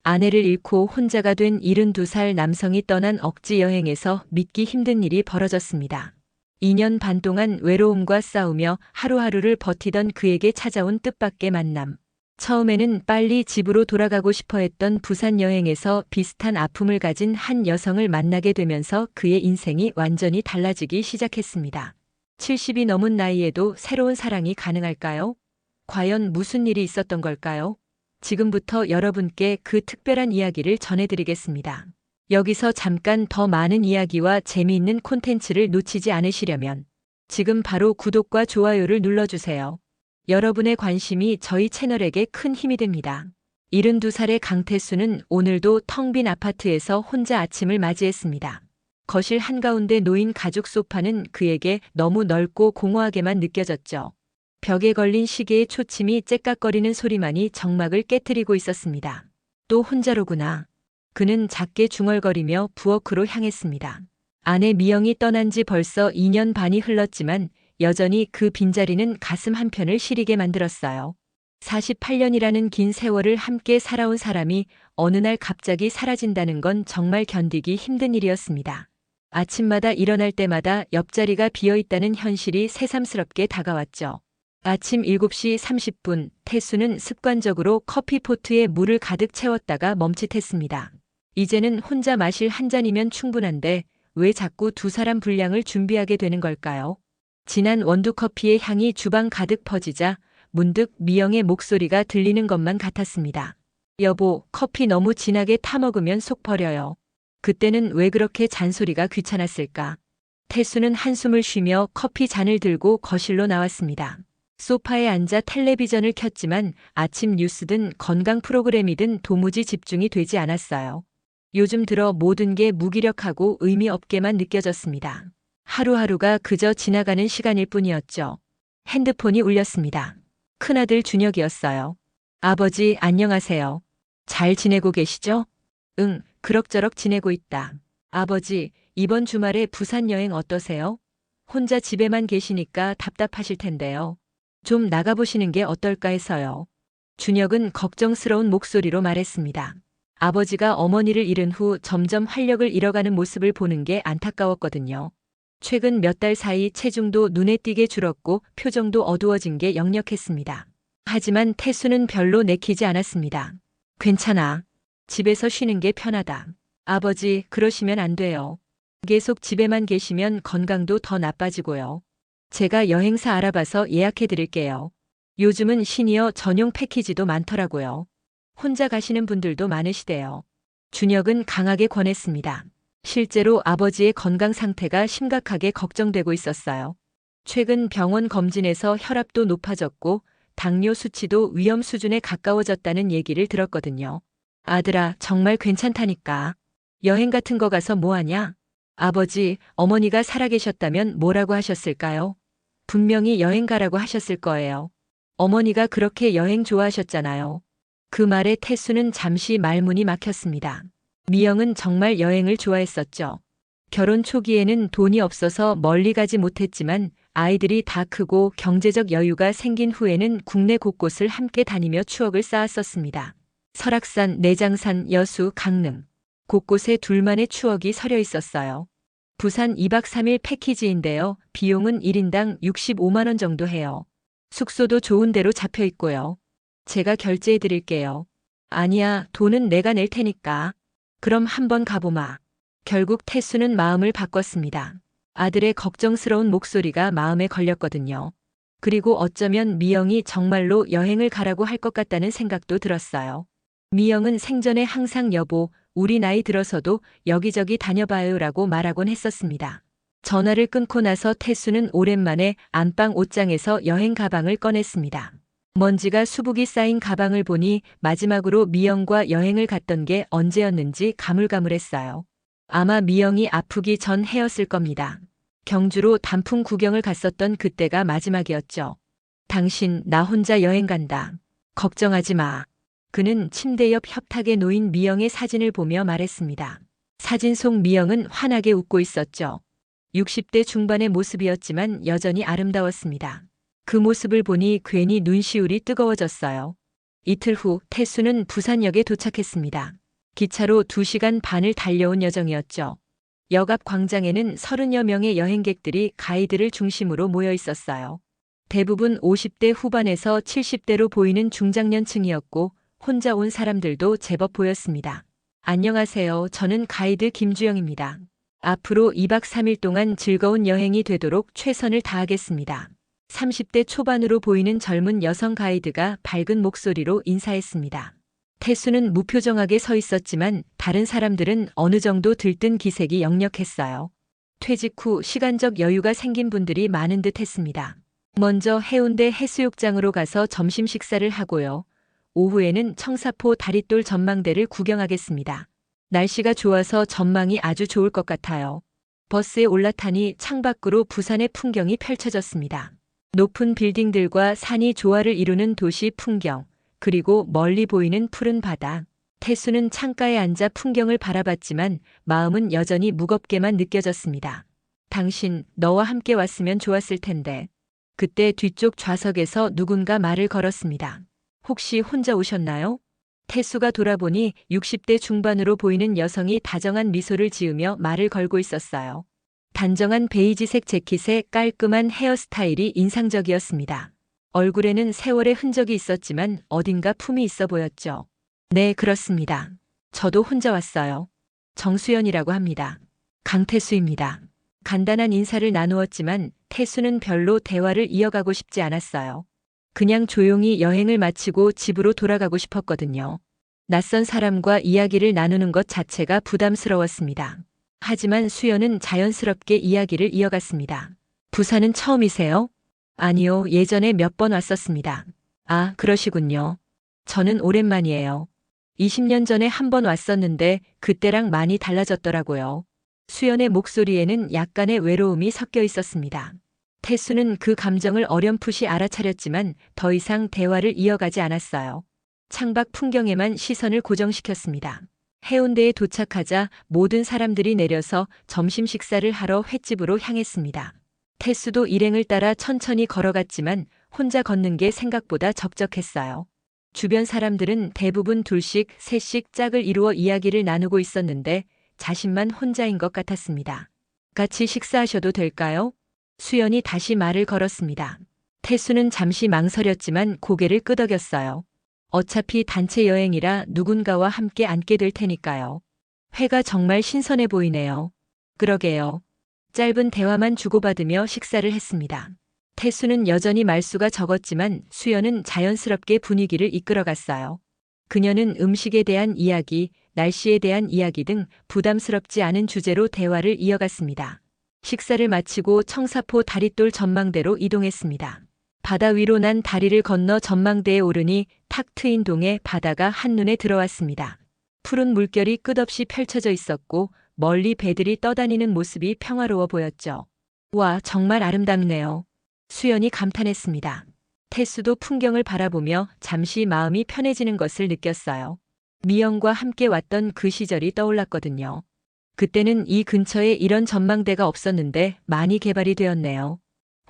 아내를 잃고 혼자가 된 72살 남성이 떠난 억지 여행에서 믿기 힘든 일이 벌어졌습니다. 2년 반 동안 외로움과 싸우며 하루하루를 버티던 그에게 찾아온 뜻밖의 만남. 처음에는 빨리 집으로 돌아가고 싶어 했던 부산 여행에서 비슷한 아픔을 가진 한 여성을 만나게 되면서 그의 인생이 완전히 달라지기 시작했습니다. 70이 넘은 나이에도 새로운 사랑이 가능할까요? 과연 무슨 일이 있었던 걸까요? 지금부터 여러분께 그 특별한 이야기를 전해드리겠습니다. 여기서 잠깐 더 많은 이야기와 재미있는 콘텐츠를 놓치지 않으시려면 지금 바로 구독과 좋아요를 눌러주세요. 여러분의 관심이 저희 채널에게 큰 힘이 됩니다. 72살의 강태수는 오늘도 텅 빈 아파트에서 혼자 아침을 맞이했습니다. 거실 한가운데 놓인 가죽 소파는 그에게 너무 넓고 공허하게만 느껴졌죠. 벽에 걸린 시계의 초침이 째깍거리는 소리만이 정막을 깨트리고 있었습니다. 또 혼자로구나. 그는 작게 중얼거리며 부엌으로 향했습니다. 아내 미영이 떠난 지 벌써 2년 반이 흘렀지만 여전히 그 빈자리는 가슴 한편을 시리게 만들었어요. 48년이라는 긴 세월을 함께 살아온 사람이 어느 날 갑자기 사라진다는 건 정말 견디기 힘든 일이었습니다. 아침마다 일어날 때마다 옆자리가 비어있다는 현실이 새삼스럽게 다가왔죠. 아침 7시 30분, 태수는 습관적으로 커피포트에 물을 가득 채웠다가 멈칫했습니다. 이제는 혼자 마실 한 잔이면 충분한데 왜 자꾸 두 사람 분량을 준비하게 되는 걸까요? 진한 원두커피의 향이 주방 가득 퍼지자 문득 미영의 목소리가 들리는 것만 같았습니다. 여보, 커피 너무 진하게 타먹으면 속 버려요. 그때는 왜 그렇게 잔소리가 귀찮았을까? 태수는 한숨을 쉬며 커피 잔을 들고 거실로 나왔습니다. 소파에 앉아 텔레비전을 켰지만 아침 뉴스든 건강 프로그램이든 도무지 집중이 되지 않았어요. 요즘 들어 모든 게 무기력하고 의미 없게만 느껴졌습니다. 하루하루가 그저 지나가는 시간일 뿐이었죠. 핸드폰이 울렸습니다. 큰아들 준혁이었어요. 아버지, 안녕하세요. 잘 지내고 계시죠? 응, 그럭저럭 지내고 있다. 아버지, 이번 주말에 부산 여행 어떠세요? 혼자 집에만 계시니까 답답하실 텐데요. 좀 나가보시는 게 어떨까 해서요. 준혁은 걱정스러운 목소리로 말했습니다. 아버지가 어머니를 잃은 후 점점 활력을 잃어가는 모습을 보는 게 안타까웠거든요. 최근 몇 달 사이 체중도 눈에 띄게 줄었고 표정도 어두워진 게 역력했습니다. 하지만 태수는 별로 내키지 않았습니다. 괜찮아. 집에서 쉬는 게 편하다. 아버지, 그러시면 안 돼요. 계속 집에만 계시면 건강도 더 나빠지고요. 제가 여행사 알아봐서 예약해 드릴게요. 요즘은 시니어 전용 패키지도 많더라고요. 혼자 가시는 분들도 많으시대요. 준혁은 강하게 권했습니다. 실제로 아버지의 건강 상태가 심각하게 걱정되고 있었어요. 최근 병원 검진에서 혈압도 높아졌고 당뇨 수치도 위험 수준에 가까워졌다는 얘기를 들었거든요. 아들아, 정말 괜찮다니까. 여행 같은 거 가서 뭐 하냐? 아버지, 어머니가 살아계셨다면 뭐라고 하셨을까요? 분명히 여행 가라고 하셨을 거예요. 어머니가 그렇게 여행 좋아하셨잖아요. 그 말에 태수는 잠시 말문이 막혔습니다. 미영은 정말 여행을 좋아했었죠. 결혼 초기에는 돈이 없어서 멀리 가지 못했지만 아이들이 다 크고 경제적 여유가 생긴 후에는 국내 곳곳을 함께 다니며 추억을 쌓았었습니다. 설악산, 내장산, 여수, 강릉. 곳곳에 둘만의 추억이 서려 있었어요. 부산 2박 3일 패키지인데요. 비용은 1인당 65만 원 정도 해요. 숙소도 좋은 데로 잡혀 있고요. 제가 결제해 드릴게요. 아니야, 돈은 내가 낼 테니까. 그럼 한번 가보마. 결국 태수는 마음을 바꿨습니다. 아들의 걱정스러운 목소리가 마음에 걸렸거든요. 그리고 어쩌면 미영이 정말로 여행을 가라고 할 것 같다는 생각도 들었어요. 미영은 생전에 항상 여보, 우리 나이 들어서도 여기저기 다녀봐요라고 말하곤 했었습니다. 전화를 끊고 나서 태수는 오랜만에 안방 옷장에서 여행 가방을 꺼냈습니다. 먼지가 수북이 쌓인 가방을 보니 마지막으로 미영과 여행을 갔던 게 언제였는지 가물가물했어요. 아마 미영이 아프기 전 해였을 겁니다. 경주로 단풍 구경을 갔었던 그때가 마지막이었죠. 당신, 나 혼자 여행 간다. 걱정하지 마. 그는 침대 옆 협탁에 놓인 미영의 사진을 보며 말했습니다. 사진 속 미영은 환하게 웃고 있었죠. 60대 중반의 모습이었지만 여전히 아름다웠습니다. 그 모습을 보니 괜히 눈시울이 뜨거워졌어요. 이틀 후 태수는 부산역에 도착했습니다. 기차로 2시간 반을 달려온 여정이었죠. 역 앞 광장에는 30여 명의 여행객들이 가이드를 중심으로 모여 있었어요. 대부분 50대 후반에서 70대로 보이는 중장년층이었고 혼자 온 사람들도 제법 보였습니다. 안녕하세요. 저는 가이드 김주영입니다. 앞으로 2박 3일 동안 즐거운 여행이 되도록 최선을 다하겠습니다. 30대 초반으로 보이는 젊은 여성 가이드가 밝은 목소리로 인사했습니다. 태수는 무표정하게 서 있었지만 다른 사람들은 어느 정도 들뜬 기색이 역력했어요. 퇴직 후 시간적 여유가 생긴 분들이 많은 듯 했습니다. 먼저 해운대 해수욕장으로 가서 점심 식사를 하고요. 오후에는 청사포 다리돌 전망대를 구경하겠습니다. 날씨가 좋아서 전망이 아주 좋을 것 같아요. 버스에 올라타니 창밖으로 부산의 풍경이 펼쳐졌습니다. 높은 빌딩들과 산이 조화를 이루는 도시 풍경, 그리고 멀리 보이는 푸른 바다. 태수는 창가에 앉아 풍경을 바라봤지만 마음은 여전히 무겁게만 느껴졌습니다. 당신, 너와 함께 왔으면 좋았을 텐데. 그때 뒤쪽 좌석에서 누군가 말을 걸었습니다. 혹시 혼자 오셨나요? 태수가 돌아보니 60대 중반으로 보이는 여성이 다정한 미소를 지으며 말을 걸고 있었어요. 단정한 베이지색 재킷에 깔끔한 헤어스타일이 인상적이었습니다. 얼굴에는 세월의 흔적이 있었지만 어딘가 품이 있어 보였죠. 네, 그렇습니다. 저도 혼자 왔어요. 정수연이라고 합니다. 강태수입니다. 간단한 인사를 나누었지만 태수는 별로 대화를 이어가고 싶지 않았어요. 그냥 조용히 여행을 마치고 집으로 돌아가고 싶었거든요. 낯선 사람과 이야기를 나누는 것 자체가 부담스러웠습니다. 하지만 수연은 자연스럽게 이야기를 이어갔습니다. 부산은 처음이세요? 아니요, 예전에 몇 번 왔었습니다. 아, 그러시군요. 저는 오랜만이에요. 20년 전에 한 번 왔었는데 그때랑 많이 달라졌더라고요. 수연의 목소리에는 약간의 외로움이 섞여 있었습니다. 태수는 그 감정을 어렴풋이 알아차렸지만 더 이상 대화를 이어가지 않았어요. 창밖 풍경에만 시선을 고정시켰습니다. 해운대에 도착하자 모든 사람들이 내려서 점심 식사를 하러 횟집으로 향했습니다. 태수도 일행을 따라 천천히 걸어갔지만 혼자 걷는 게 생각보다 적적했어요. 주변 사람들은 대부분 둘씩, 셋씩 짝을 이루어 이야기를 나누고 있었는데 자신만 혼자인 것 같았습니다. 같이 식사하셔도 될까요? 수연이 다시 말을 걸었습니다. 태수는 잠시 망설였지만 고개를 끄덕였어요. 어차피 단체 여행이라 누군가와 함께 앉게 될 테니까요. 회가 정말 신선해 보이네요. 그러게요. 짧은 대화만 주고받으며 식사를 했습니다. 태수는 여전히 말수가 적었지만 수연은 자연스럽게 분위기를 이끌어갔어요. 그녀는 음식에 대한 이야기, 날씨에 대한 이야기 등 부담스럽지 않은 주제로 대화를 이어갔습니다. 식사를 마치고 청사포 다리돌 전망대로 이동했습니다. 바다 위로 난 다리를 건너 전망대에 오르니 탁 트인 동에 바다가 한눈에 들어왔습니다. 푸른 물결이 끝없이 펼쳐져 있었고 멀리 배들이 떠다니는 모습이 평화로워 보였죠. 와, 정말 아름답네요. 수연이 감탄했습니다. 태수도 풍경을 바라보며 잠시 마음이 편해지는 것을 느꼈어요. 미영과 함께 왔던 그 시절이 떠올랐거든요. 그때는 이 근처에 이런 전망대가 없었는데 많이 개발이 되었네요.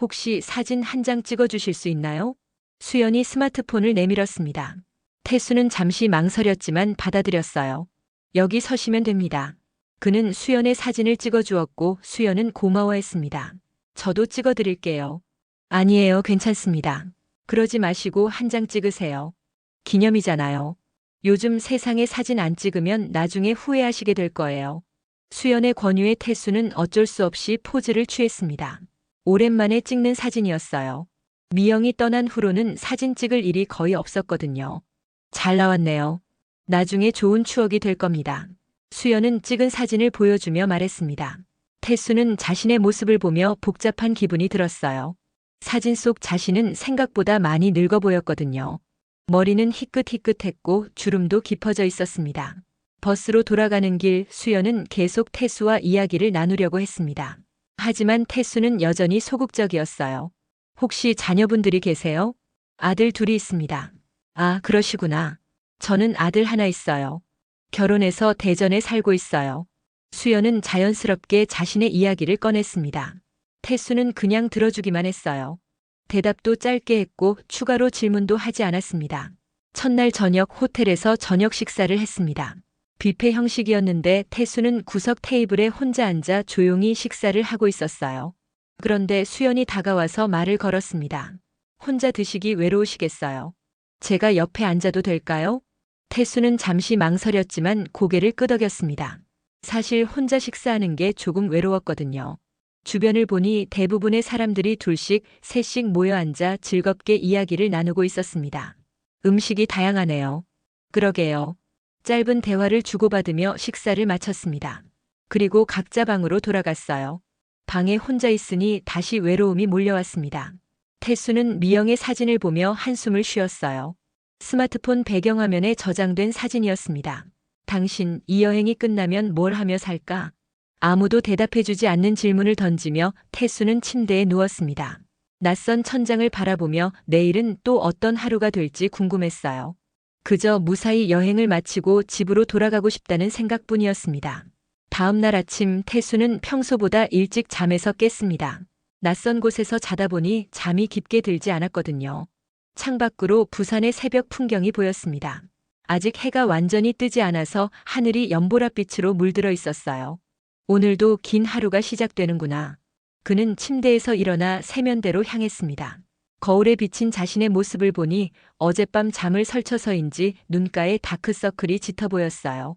혹시 사진 한 장 찍어주실 수 있나요? 수연이 스마트폰을 내밀었습니다. 태수는 잠시 망설였지만 받아들였어요. 여기 서시면 됩니다. 그는 수연의 사진을 찍어주었고 수연은 고마워했습니다. 저도 찍어드릴게요. 아니에요, 괜찮습니다. 그러지 마시고 한 장 찍으세요. 기념이잖아요. 요즘 세상에 사진 안 찍으면 나중에 후회하시게 될 거예요. 수연의 권유에 태수는 어쩔 수 없이 포즈를 취했습니다. 오랜만에 찍는 사진이었어요. 미영이 떠난 후로는 사진 찍을 일이 거의 없었거든요. 잘 나왔네요. 나중에 좋은 추억이 될 겁니다. 수연은 찍은 사진을 보여주며 말했습니다. 태수는 자신의 모습을 보며 복잡한 기분이 들었어요. 사진 속 자신은 생각보다 많이 늙어 보였거든요. 머리는 희끗희끗했고 주름도 깊어져 있었습니다. 버스로 돌아가는 길 수연은 계속 태수와 이야기를 나누려고 했습니다. 하지만 태수는 여전히 소극적이었어요. 혹시 자녀분들이 계세요? 아들 둘이 있습니다. 아, 그러시구나. 저는 아들 하나 있어요. 결혼해서 대전에 살고 있어요. 수연은 자연스럽게 자신의 이야기를 꺼냈습니다. 태수는 그냥 들어주기만 했어요. 대답도 짧게 했고 추가로 질문도 하지 않았습니다. 첫날 저녁 호텔에서 저녁 식사를 했습니다. 뷔페 형식이었는데 태수는 구석 테이블에 혼자 앉아 조용히 식사를 하고 있었어요. 그런데 수연이 다가와서 말을 걸었습니다. 혼자 드시기 외로우시겠어요? 제가 옆에 앉아도 될까요? 태수는 잠시 망설였지만 고개를 끄덕였습니다. 사실 혼자 식사하는 게 조금 외로웠거든요. 주변을 보니 대부분의 사람들이 둘씩, 셋씩 모여 앉아 즐겁게 이야기를 나누고 있었습니다. 음식이 다양하네요. 그러게요. 짧은 대화를 주고받으며 식사를 마쳤습니다. 그리고 각자 방으로 돌아갔어요. 방에 혼자 있으니 다시 외로움이 몰려왔습니다. 태수는 미영의 사진을 보며 한숨을 쉬었어요. 스마트폰 배경화면에 저장된 사진이었습니다. 당신, 이 여행이 끝나면 뭘 하며 살까? 아무도 대답해주지 않는 질문을 던지며 태수는 침대에 누웠습니다. 낯선 천장을 바라보며 내일은 또 어떤 하루가 될지 궁금했어요. 그저 무사히 여행을 마치고 집으로 돌아가고 싶다는 생각뿐이었습니다. 다음 날 아침 태수는 평소보다 일찍 잠에서 깼습니다. 낯선 곳에서 자다 보니 잠이 깊게 들지 않았거든요. 창밖으로 부산의 새벽 풍경이 보였습니다. 아직 해가 완전히 뜨지 않아서 하늘이 연보랏빛으로 물들어 있었어요. 오늘도 긴 하루가 시작되는구나. 그는 침대에서 일어나 세면대로 향했습니다. 거울에 비친 자신의 모습을 보니 어젯밤 잠을 설쳐서인지 눈가에 다크서클이 짙어 보였어요.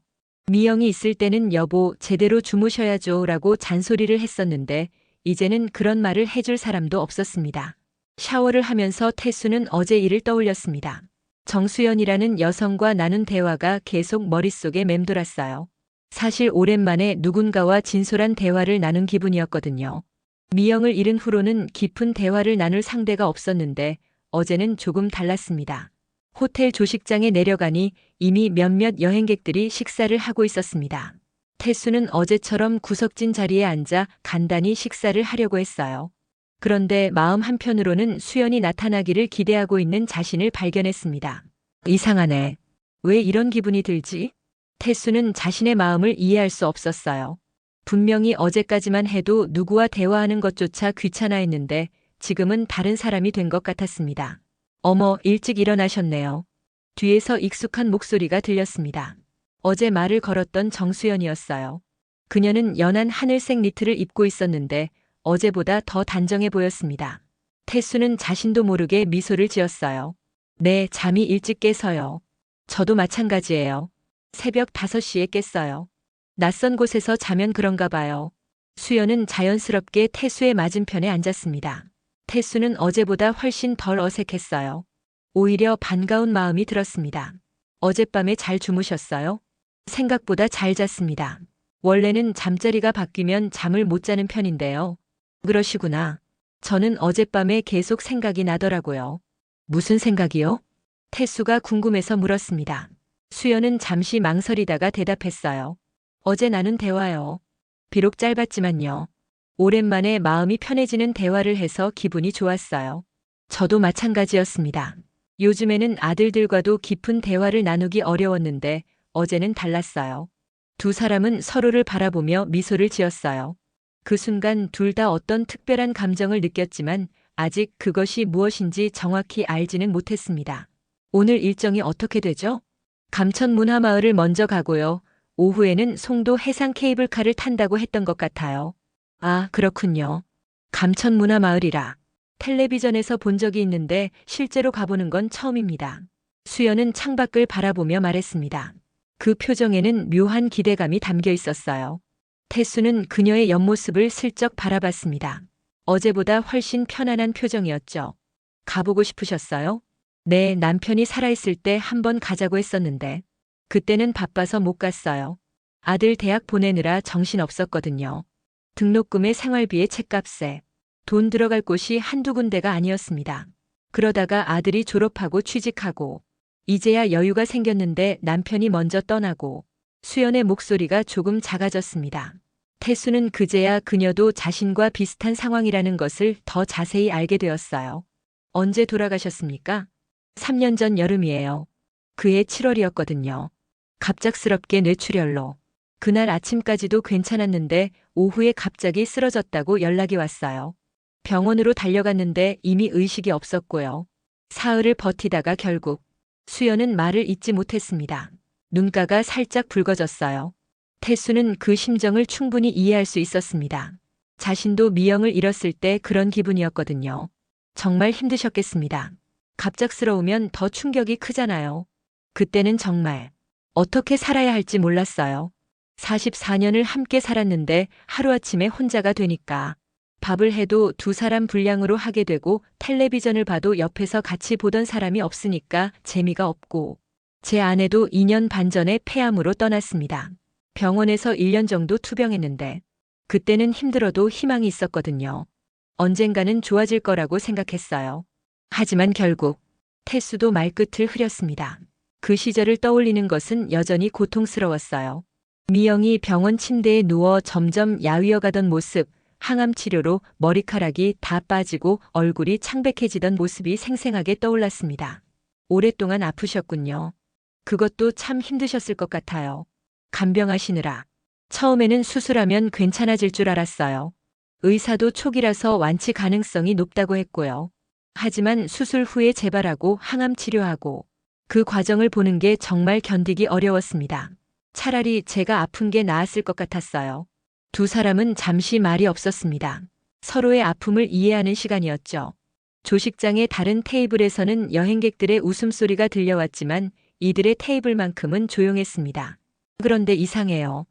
미영이 있을 때는 여보, 제대로 주무셔야죠 라고 잔소리를 했었는데 이제는 그런 말을 해줄 사람도 없었습니다. 샤워를 하면서 태수는 어제 일을 떠올렸습니다. 정수연이라는 여성과 나눈 대화가 계속 머릿속에 맴돌았어요. 사실 오랜만에 누군가와 진솔한 대화를 나눈 기분이었거든요. 미영을 잃은 후로는 깊은 대화를 나눌 상대가 없었는데 어제는 조금 달랐습니다. 호텔 조식장에 내려가니 이미 몇몇 여행객들이 식사를 하고 있었습니다. 태수는 어제처럼 구석진 자리에 앉아 간단히 식사를 하려고 했어요. 그런데 마음 한편으로는 수연이 나타나기를 기대하고 있는 자신을 발견했습니다. 이상하네. 왜 이런 기분이 들지? 태수는 자신의 마음을 이해할 수 없었어요. 분명히 어제까지만 해도 누구와 대화하는 것조차 귀찮아했는데 지금은 다른 사람이 된 것 같았습니다. 어머, 일찍 일어나셨네요. 뒤에서 익숙한 목소리가 들렸습니다. 어제 말을 걸었던 정수연이었어요. 그녀는 연한 하늘색 니트를 입고 있었는데 어제보다 더 단정해 보였습니다. 태수는 자신도 모르게 미소를 지었어요. 네, 잠이 일찍 깨서요. 저도 마찬가지예요. 새벽 5시에 깼어요. 낯선 곳에서 자면 그런가 봐요. 수연은 자연스럽게 태수의 맞은편에 앉았습니다. 태수는 어제보다 훨씬 덜 어색했어요. 오히려 반가운 마음이 들었습니다. 어젯밤에 잘 주무셨어요? 생각보다 잘 잤습니다. 원래는 잠자리가 바뀌면 잠을 못 자는 편인데요. 그러시구나. 저는 어젯밤에 계속 생각이 나더라고요. 무슨 생각이요? 태수가 궁금해서 물었습니다. 수연은 잠시 망설이다가 대답했어요. 어제 나눈 대화요. 비록 짧았지만요. 오랜만에 마음이 편해지는 대화를 해서 기분이 좋았어요. 저도 마찬가지였습니다. 요즘에는 아들들과도 깊은 대화를 나누기 어려웠는데 어제는 달랐어요. 두 사람은 서로를 바라보며 미소를 지었어요. 그 순간 둘 다 어떤 특별한 감정을 느꼈지만 아직 그것이 무엇인지 정확히 알지는 못했습니다. 오늘 일정이 어떻게 되죠? 감천 문화마을을 먼저 가고요. 오후에는 송도 해상 케이블카를 탄다고 했던 것 같아요. 아, 그렇군요. 감천 문화마을이라. 텔레비전에서 본 적이 있는데 실제로 가보는 건 처음입니다. 수연은 창밖을 바라보며 말했습니다. 그 표정에는 묘한 기대감이 담겨 있었어요. 태수는 그녀의 옆모습을 슬쩍 바라봤습니다. 어제보다 훨씬 편안한 표정이었죠. 가보고 싶으셨어요? 네, 남편이 살아있을 때 한번 가자고 했었는데 그때는 바빠서 못 갔어요. 아들 대학 보내느라 정신 없었거든요. 등록금에 생활비에 책값에 돈 들어갈 곳이 한두 군데가 아니었습니다. 그러다가 아들이 졸업하고 취직하고 이제야 여유가 생겼는데 남편이 먼저 떠나고 수연의 목소리가 조금 작아졌습니다. 태수는 그제야 그녀도 자신과 비슷한 상황이라는 것을 더 자세히 알게 되었어요. 언제 돌아가셨습니까? 3년 전 여름이에요. 그해 7월이었거든요. 갑작스럽게 뇌출혈로. 그날 아침까지도 괜찮았는데 오후에 갑자기 쓰러졌다고 연락이 왔어요. 병원으로 달려갔는데 이미 의식이 없었고요. 사흘을 버티다가 결국 수연은 말을 잇지 못했습니다. 눈가가 살짝 붉어졌어요. 태수는 그 심정을 충분히 이해할 수 있었습니다. 자신도 미영을 잃었을 때 그런 기분이었거든요. 정말 힘드셨겠습니다. 갑작스러우면 더 충격이 크잖아요. 그때는 정말 어떻게 살아야 할지 몰랐어요. 44년을 함께 살았는데 하루아침에 혼자가 되니까 밥을 해도 두 사람 분량으로 하게 되고 텔레비전을 봐도 옆에서 같이 보던 사람이 없으니까 재미가 없고 제 아내도 2년 반 전에 폐암으로 떠났습니다. 병원에서 1년 정도 투병했는데 그때는 힘들어도 희망이 있었거든요. 언젠가는 좋아질 거라고 생각했어요. 하지만 결국 태수도 말끝을 흐렸습니다. 그 시절을 떠올리는 것은 여전히 고통스러웠어요. 미영이 병원 침대에 누워 점점 야위어가던 모습, 항암 치료로 머리카락이 다 빠지고 얼굴이 창백해지던 모습이 생생하게 떠올랐습니다. 오랫동안 아프셨군요. 그것도 참 힘드셨을 것 같아요. 간병하시느라. 처음에는 수술하면 괜찮아질 줄 알았어요. 의사도 초기라서 완치 가능성이 높다고 했고요. 하지만 수술 후에 재발하고 항암 치료하고 그 과정을 보는 게 정말 견디기 어려웠습니다. 차라리 제가 아픈 게 나았을 것 같았어요. 두 사람은 잠시 말이 없었습니다. 서로의 아픔을 이해하는 시간이었죠. 조식장의 다른 테이블에서는 여행객들의 웃음소리가 들려왔지만 이들의 테이블만큼은 조용했습니다. 그런데 이상해요.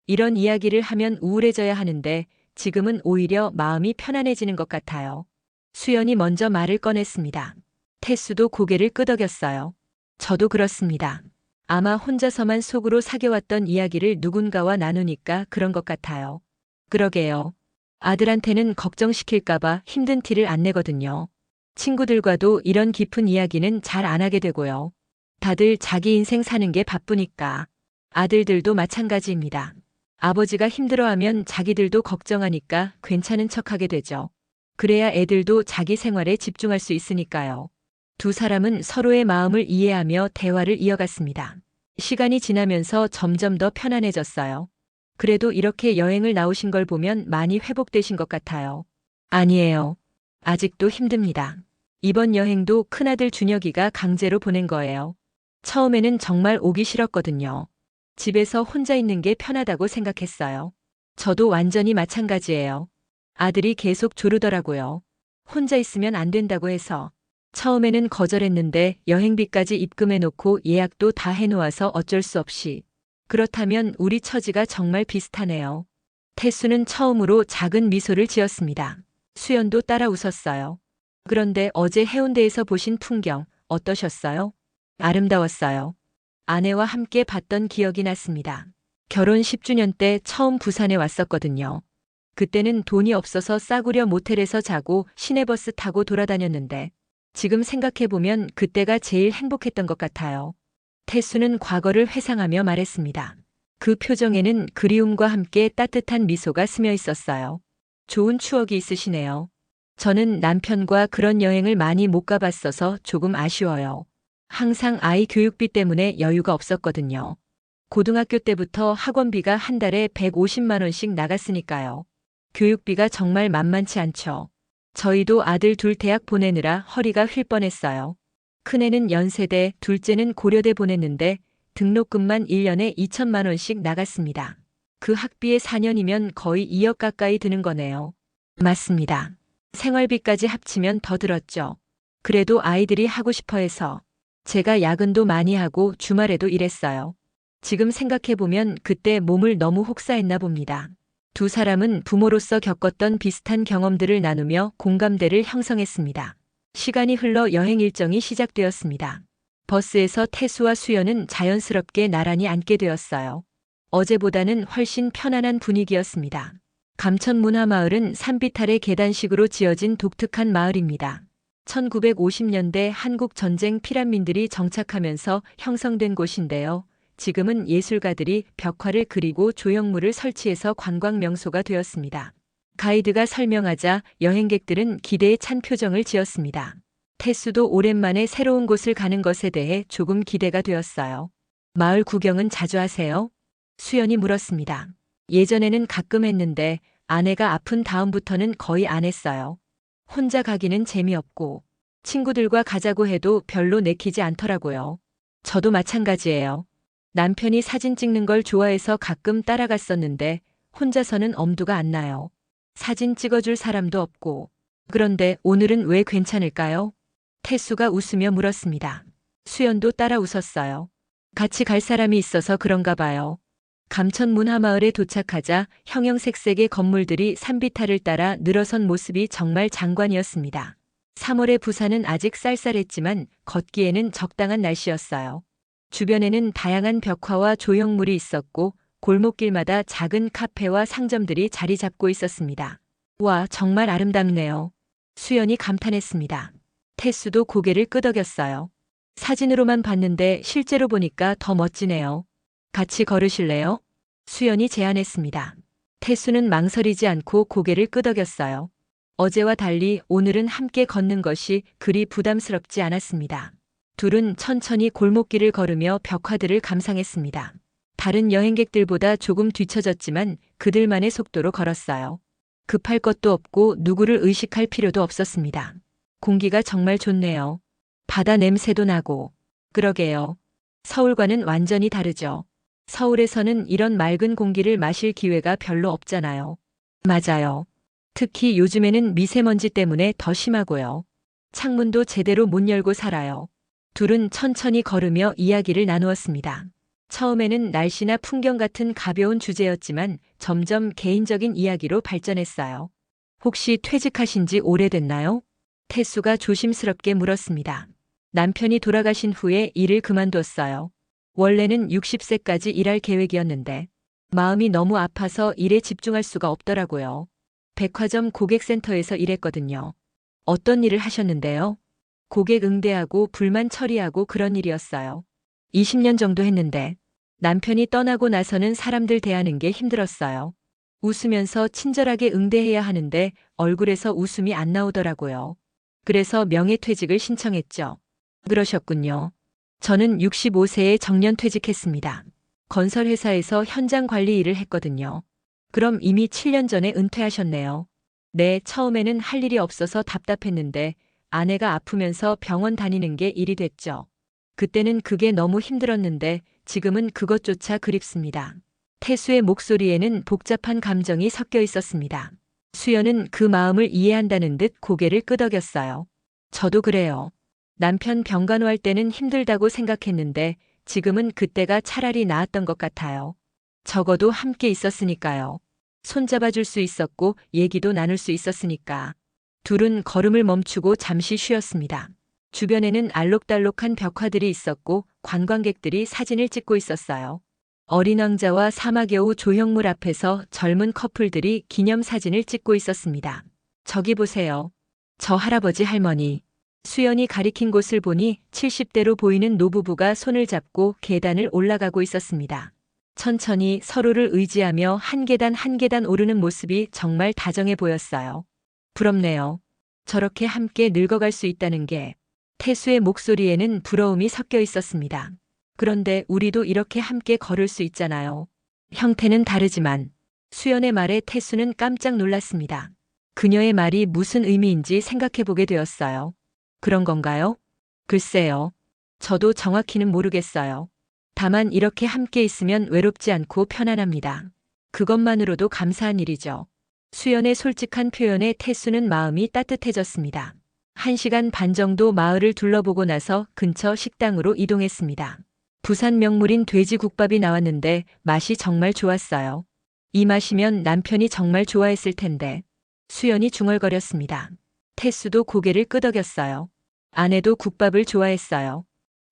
이런 이야기를 하면 우울해져야 하는데 지금은 오히려 마음이 편안해지는 것 같아요. 수연이 먼저 말을 꺼냈습니다. 태수도 고개를 끄덕였어요. 저도 그렇습니다. 아마 혼자서만 속으로 사겨왔던 이야기를 누군가와 나누니까 그런 것 같아요. 그러게요. 아들한테는 걱정시킬까봐 힘든 티를 안 내거든요. 친구들과도 이런 깊은 이야기는 잘 안 하게 되고요. 다들 자기 인생 사는 게 바쁘니까. 아들들도 마찬가지입니다. 아버지가 힘들어하면 자기들도 걱정하니까 괜찮은 척하게 되죠. 그래야 애들도 자기 생활에 집중할 수 있으니까요. 두 사람은 서로의 마음을 이해하며 대화를 이어갔습니다. 시간이 지나면서 점점 더 편안해졌어요. 그래도 이렇게 여행을 나오신 걸 보면 많이 회복되신 것 같아요. 아니에요. 아직도 힘듭니다. 이번 여행도 큰아들 준혁이가 강제로 보낸 거예요. 처음에는 정말 오기 싫었거든요. 집에서 혼자 있는 게 편하다고 생각했어요. 저도 완전히 마찬가지예요. 아들이 계속 조르더라고요. 혼자 있으면 안 된다고 해서. 처음에는 거절했는데 여행비까지 입금해놓고 예약도 다 해놓아서 어쩔 수 없이. 그렇다면 우리 처지가 정말 비슷하네요. 태수는 처음으로 작은 미소를 지었습니다. 수연도 따라 웃었어요. 그런데 어제 해운대에서 보신 풍경 어떠셨어요? 아름다웠어요. 아내와 함께 봤던 기억이 났습니다. 결혼 10주년 때 처음 부산에 왔었거든요. 그때는 돈이 없어서 싸구려 모텔에서 자고 시내버스 타고 돌아다녔는데 지금 생각해보면 그때가 제일 행복했던 것 같아요. 태수는 과거를 회상하며 말했습니다. 그 표정에는 그리움과 함께 따뜻한 미소가 스며 있었어요. 좋은 추억이 있으시네요. 저는 남편과 그런 여행을 많이 못 가봤어서 조금 아쉬워요. 항상 아이 교육비 때문에 여유가 없었거든요. 고등학교 때부터 학원비가 한 달에 150만 원씩 나갔으니까요. 교육비가 정말 만만치 않죠. 저희도 아들 둘 대학 보내느라 허리가 휠 뻔했어요. 큰애는 연세대, 둘째는 고려대 보냈는데 등록금만 1년에 2천만 원씩 나갔습니다. 그 학비에 4년이면 거의 2억 가까이 드는 거네요. 맞습니다. 생활비까지 합치면 더 들었죠. 그래도 아이들이 하고 싶어 해서 제가 야근도 많이 하고 주말에도 일했어요. 지금 생각해보면 그때 몸을 너무 혹사했나 봅니다. 두 사람은 부모로서 겪었던 비슷한 경험들을 나누며 공감대를 형성했습니다. 시간이 흘러 여행 일정이 시작되었습니다. 버스에서 태수와 수연은 자연스럽게 나란히 앉게 되었어요. 어제보다는 훨씬 편안한 분위기였습니다. 감천문화마을은 산비탈의 계단식으로 지어진 독특한 마을입니다. 1950년대 한국 전쟁 피난민들이 정착하면서 형성된 곳인데요. 지금은 예술가들이 벽화를 그리고 조형물을 설치해서 관광 명소가 되었습니다. 가이드가 설명하자 여행객들은 기대에 찬 표정을 지었습니다. 태수도 오랜만에 새로운 곳을 가는 것에 대해 조금 기대가 되었어요. 마을 구경은 자주 하세요? 수연이 물었습니다. 예전에는 가끔 했는데 아내가 아픈 다음부터는 거의 안 했어요. 혼자 가기는 재미없고 친구들과 가자고 해도 별로 내키지 않더라고요. 저도 마찬가지예요. 남편이 사진 찍는 걸 좋아해서 가끔 따라갔었는데 혼자서는 엄두가 안 나요. 사진 찍어줄 사람도 없고. 그런데 오늘은 왜 괜찮을까요? 태수가 웃으며 물었습니다. 수연도 따라 웃었어요. 같이 갈 사람이 있어서 그런가 봐요. 감천 문화마을에 도착하자 형형색색의 건물들이 산비탈을 따라 늘어선 모습이 정말 장관이었습니다. 3월의 부산은 아직 쌀쌀했지만 걷기에는 적당한 날씨였어요. 주변에는 다양한 벽화와 조형물이 있었고 골목길마다 작은 카페와 상점들이 자리 잡고 있었습니다. 와, 정말 아름답네요. 수연이 감탄했습니다. 태수도 고개를 끄덕였어요. 사진으로만 봤는데 실제로 보니까 더 멋지네요. 같이 걸으실래요? 수연이 제안했습니다. 태수는 망설이지 않고 고개를 끄덕였어요. 어제와 달리 오늘은 함께 걷는 것이 그리 부담스럽지 않았습니다. 둘은 천천히 골목길을 걸으며 벽화들을 감상했습니다. 다른 여행객들보다 조금 뒤처졌지만 그들만의 속도로 걸었어요. 급할 것도 없고 누구를 의식할 필요도 없었습니다. 공기가 정말 좋네요. 바다 냄새도 나고. 그러게요. 서울과는 완전히 다르죠. 서울에서는 이런 맑은 공기를 마실 기회가 별로 없잖아요. 맞아요. 특히 요즘에는 미세먼지 때문에 더 심하고요. 창문도 제대로 못 열고 살아요. 둘은 천천히 걸으며 이야기를 나누었습니다. 처음에는 날씨나 풍경 같은 가벼운 주제였지만 점점 개인적인 이야기로 발전했어요. 혹시 퇴직하신 지 오래됐나요? 태수가 조심스럽게 물었습니다. 남편이 돌아가신 후에 일을 그만뒀어요. 원래는 60세까지 일할 계획이었는데 마음이 너무 아파서 일에 집중할 수가 없더라고요. 백화점 고객센터에서 일했거든요. 어떤 일을 하셨는데요? 고객 응대하고 불만 처리하고 그런 일이었어요. 20년 정도 했는데 남편이 떠나고 나서는 사람들 대하는 게 힘들었어요. 웃으면서 친절하게 응대해야 하는데 얼굴에서 웃음이 안 나오더라고요. 그래서 명예퇴직을 신청했죠. 그러셨군요. 저는 65세에 정년퇴직했습니다. 건설회사에서 현장 관리 일을 했거든요. 그럼 이미 7년 전에 은퇴하셨네요. 네, 처음에는 할 일이 없어서 답답했는데 아내가 아프면서 병원 다니는 게 일이 됐죠. 그때는 그게 너무 힘들었는데 지금은 그것조차 그립습니다. 태수의 목소리에는 복잡한 감정이 섞여 있었습니다. 수연은 그 마음을 이해한다는 듯 고개를 끄덕였어요. 저도 그래요. 남편 병간호할 때는 힘들다고 생각했는데 지금은 그때가 차라리 나았던 것 같아요. 적어도 함께 있었으니까요. 손잡아줄 수 있었고 얘기도 나눌 수 있었으니까. 둘은 걸음을 멈추고 잠시 쉬었습니다. 주변에는 알록달록한 벽화들이 있었고 관광객들이 사진을 찍고 있었어요. 어린 왕자와 사마여우 조형물 앞에서 젊은 커플들이 기념사진을 찍고 있었습니다. 저기 보세요. 저 할아버지 할머니. 수연이 가리킨 곳을 보니 70대로 보이는 노부부가 손을 잡고 계단을 올라가고 있었습니다. 천천히 서로를 의지하며 한 계단 한 계단 오르는 모습이 정말 다정해 보였어요. 부럽네요. 저렇게 함께 늙어갈 수 있다는 게. 태수의 목소리에는 부러움이 섞여 있었습니다. 그런데 우리도 이렇게 함께 걸을 수 있잖아요. 형태는 다르지만. 수연의 말에 태수는 깜짝 놀랐습니다. 그녀의 말이 무슨 의미인지 생각해보게 되었어요. 그런 건가요? 글쎄요. 저도 정확히는 모르겠어요. 다만 이렇게 함께 있으면 외롭지 않고 편안합니다. 그것만으로도 감사한 일이죠. 수연의 솔직한 표현에 태수는 마음이 따뜻해졌습니다. 1시간 반 정도 마을을 둘러보고 나서 근처 식당으로 이동했습니다. 부산 명물인 돼지국밥이 나왔는데 맛이 정말 좋았어요. 이 맛이면 남편이 정말 좋아했을 텐데. 수연이 중얼거렸습니다. 태수도 고개를 끄덕였어요. 아내도 국밥을 좋아했어요.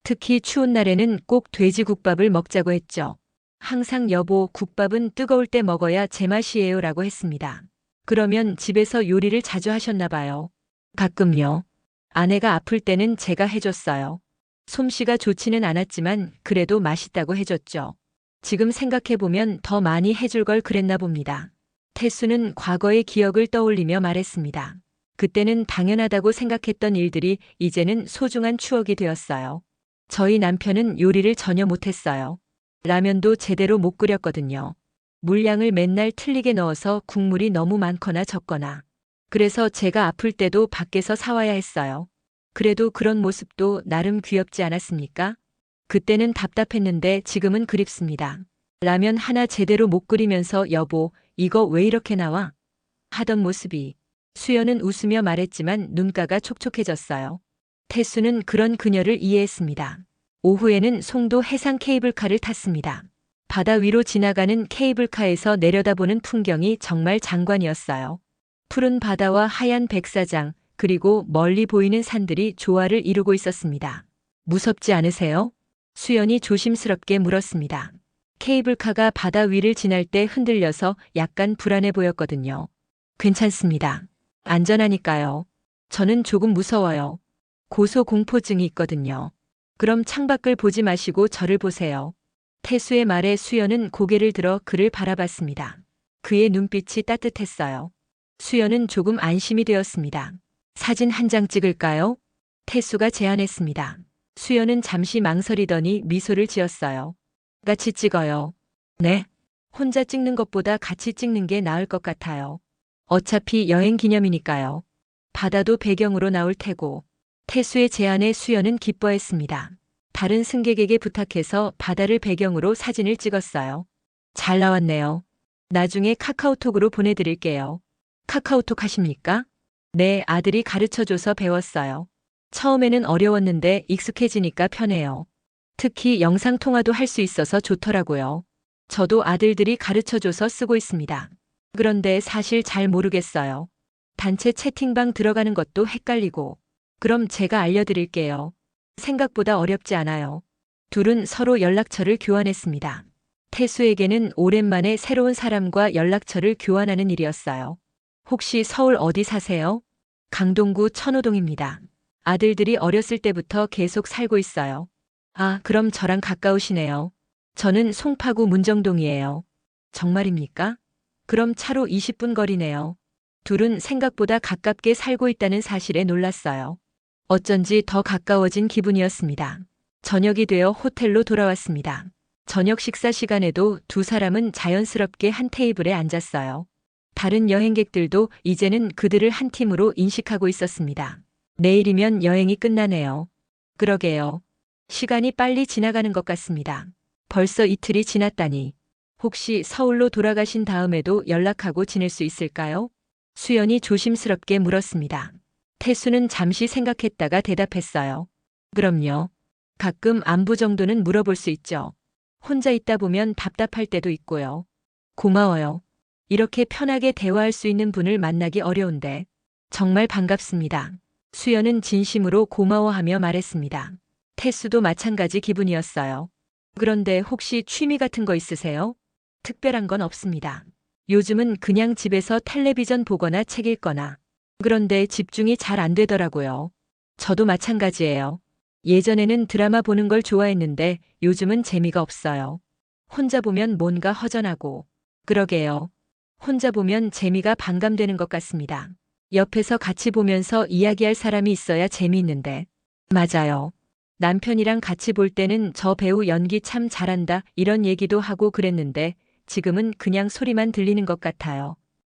특히 추운 날에는 꼭 돼지국밥을 먹자고 했죠. 항상 여보, 국밥은 뜨거울 때 먹어야 제맛이에요 라고 했습니다. 그러면 집에서 요리를 자주 하셨나 봐요. 가끔요. 아내가 아플 때는 제가 해줬어요. 솜씨가 좋지는 않았지만 그래도 맛있다고 해줬죠. 지금 생각해보면 더 많이 해줄 걸 그랬나 봅니다. 태수는 과거의 기억을 떠올리며 말했습니다. 그때는 당연하다고 생각했던 일들이 이제는 소중한 추억이 되었어요. 저희 남편은 요리를 전혀 못했어요. 라면도 제대로 못 끓였거든요. 물량을 맨날 틀리게 넣어서 국물이 너무 많거나 적거나. 그래서 제가 아플 때도 밖에서 사와야 했어요. 그래도 그런 모습도 나름 귀엽지 않았습니까? 그때는 답답했는데 지금은 그립습니다. 라면 하나 제대로 못 끓이면서 여보, 이거 왜 이렇게 나와? 하던 모습이. 수연은 웃으며 말했지만 눈가가 촉촉해졌어요. 태수는 그런 그녀를 이해했습니다. 오후에는 송도 해상 케이블카를 탔습니다. 바다 위로 지나가는 케이블카에서 내려다보는 풍경이 정말 장관이었어요. 푸른 바다와 하얀 백사장, 그리고 멀리 보이는 산들이 조화를 이루고 있었습니다. 무섭지 않으세요? 수연이 조심스럽게 물었습니다. 케이블카가 바다 위를 지날 때 흔들려서 약간 불안해 보였거든요. 괜찮습니다. 안전하니까요. 저는 조금 무서워요. 고소공포증이 있거든요. 그럼 창밖을 보지 마시고 저를 보세요. 태수의 말에 수연은 고개를 들어 그를 바라봤습니다. 그의 눈빛이 따뜻했어요. 수연은 조금 안심이 되었습니다. 사진 한 장 찍을까요? 태수가 제안했습니다. 수연은 잠시 망설이더니 미소를 지었어요. 같이 찍어요. 네. 혼자 찍는 것보다 같이 찍는 게 나을 것 같아요. 어차피 여행 기념이니까요. 바다도 배경으로 나올 테고. 태수의 제안에 수연은 기뻐했습니다. 다른 승객에게 부탁해서 바다를 배경으로 사진을 찍었어요. 잘 나왔네요. 나중에 카카오톡으로 보내드릴게요. 카카오톡 하십니까? 네, 아들이 가르쳐줘서 배웠어요. 처음에는 어려웠는데 익숙해지니까 편해요. 특히 영상통화도 할 수 있어서 좋더라고요. 저도 아들들이 가르쳐줘서 쓰고 있습니다. 그런데 사실 잘 모르겠어요. 단체 채팅방 들어가는 것도 헷갈리고. 그럼 제가 알려드릴게요. 생각보다 어렵지 않아요. 둘은 서로 연락처를 교환했습니다. 태수에게는 오랜만에 새로운 사람과 연락처를 교환하는 일이었어요. 혹시 서울 어디 사세요? 강동구 천호동입니다. 아들들이 어렸을 때부터 계속 살고 있어요. 아, 그럼 저랑 가까우시네요. 저는 송파구 문정동이에요. 정말입니까? 그럼 차로 20분 거리네요. 둘은 생각보다 가깝게 살고 있다는 사실에 놀랐어요. 어쩐지 더 가까워진 기분이었습니다. 저녁이 되어 호텔로 돌아왔습니다. 저녁 식사 시간에도 두 사람은 자연스럽게 한 테이블에 앉았어요. 다른 여행객들도 이제는 그들을 한 팀으로 인식하고 있었습니다. 내일이면 여행이 끝나네요. 그러게요. 시간이 빨리 지나가는 것 같습니다. 벌써 이틀이 지났다니. 혹시 서울로 돌아가신 다음에도 연락하고 지낼 수 있을까요? 수연이 조심스럽게 물었습니다. 태수는 잠시 생각했다가 대답했어요. 그럼요. 가끔 안부 정도는 물어볼 수 있죠. 혼자 있다 보면 답답할 때도 있고요. 고마워요. 이렇게 편하게 대화할 수 있는 분을 만나기 어려운데. 정말 반갑습니다. 수연은 진심으로 고마워하며 말했습니다. 태수도 마찬가지 기분이었어요. 그런데 혹시 취미 같은 거 있으세요? 특별한 건 없습니다. 요즘은 그냥 집에서 텔레비전 보거나 책 읽거나. 그런데 집중이 잘 안 되더라고요. 저도 마찬가지예요. 예전에는 드라마 보는 걸 좋아했는데 요즘은 재미가 없어요. 혼자 보면 뭔가 허전하고. 그러게요. 혼자 보면 재미가 반감되는 것 같습니다. 옆에서 같이 보면서 이야기할 사람이 있어야 재미있는데. 맞아요. 남편이랑 같이 볼 때는 저 배우 연기 참 잘한다 이런 얘기도 하고 그랬는데 지금은 그냥 소리만 들리는 것 같아요.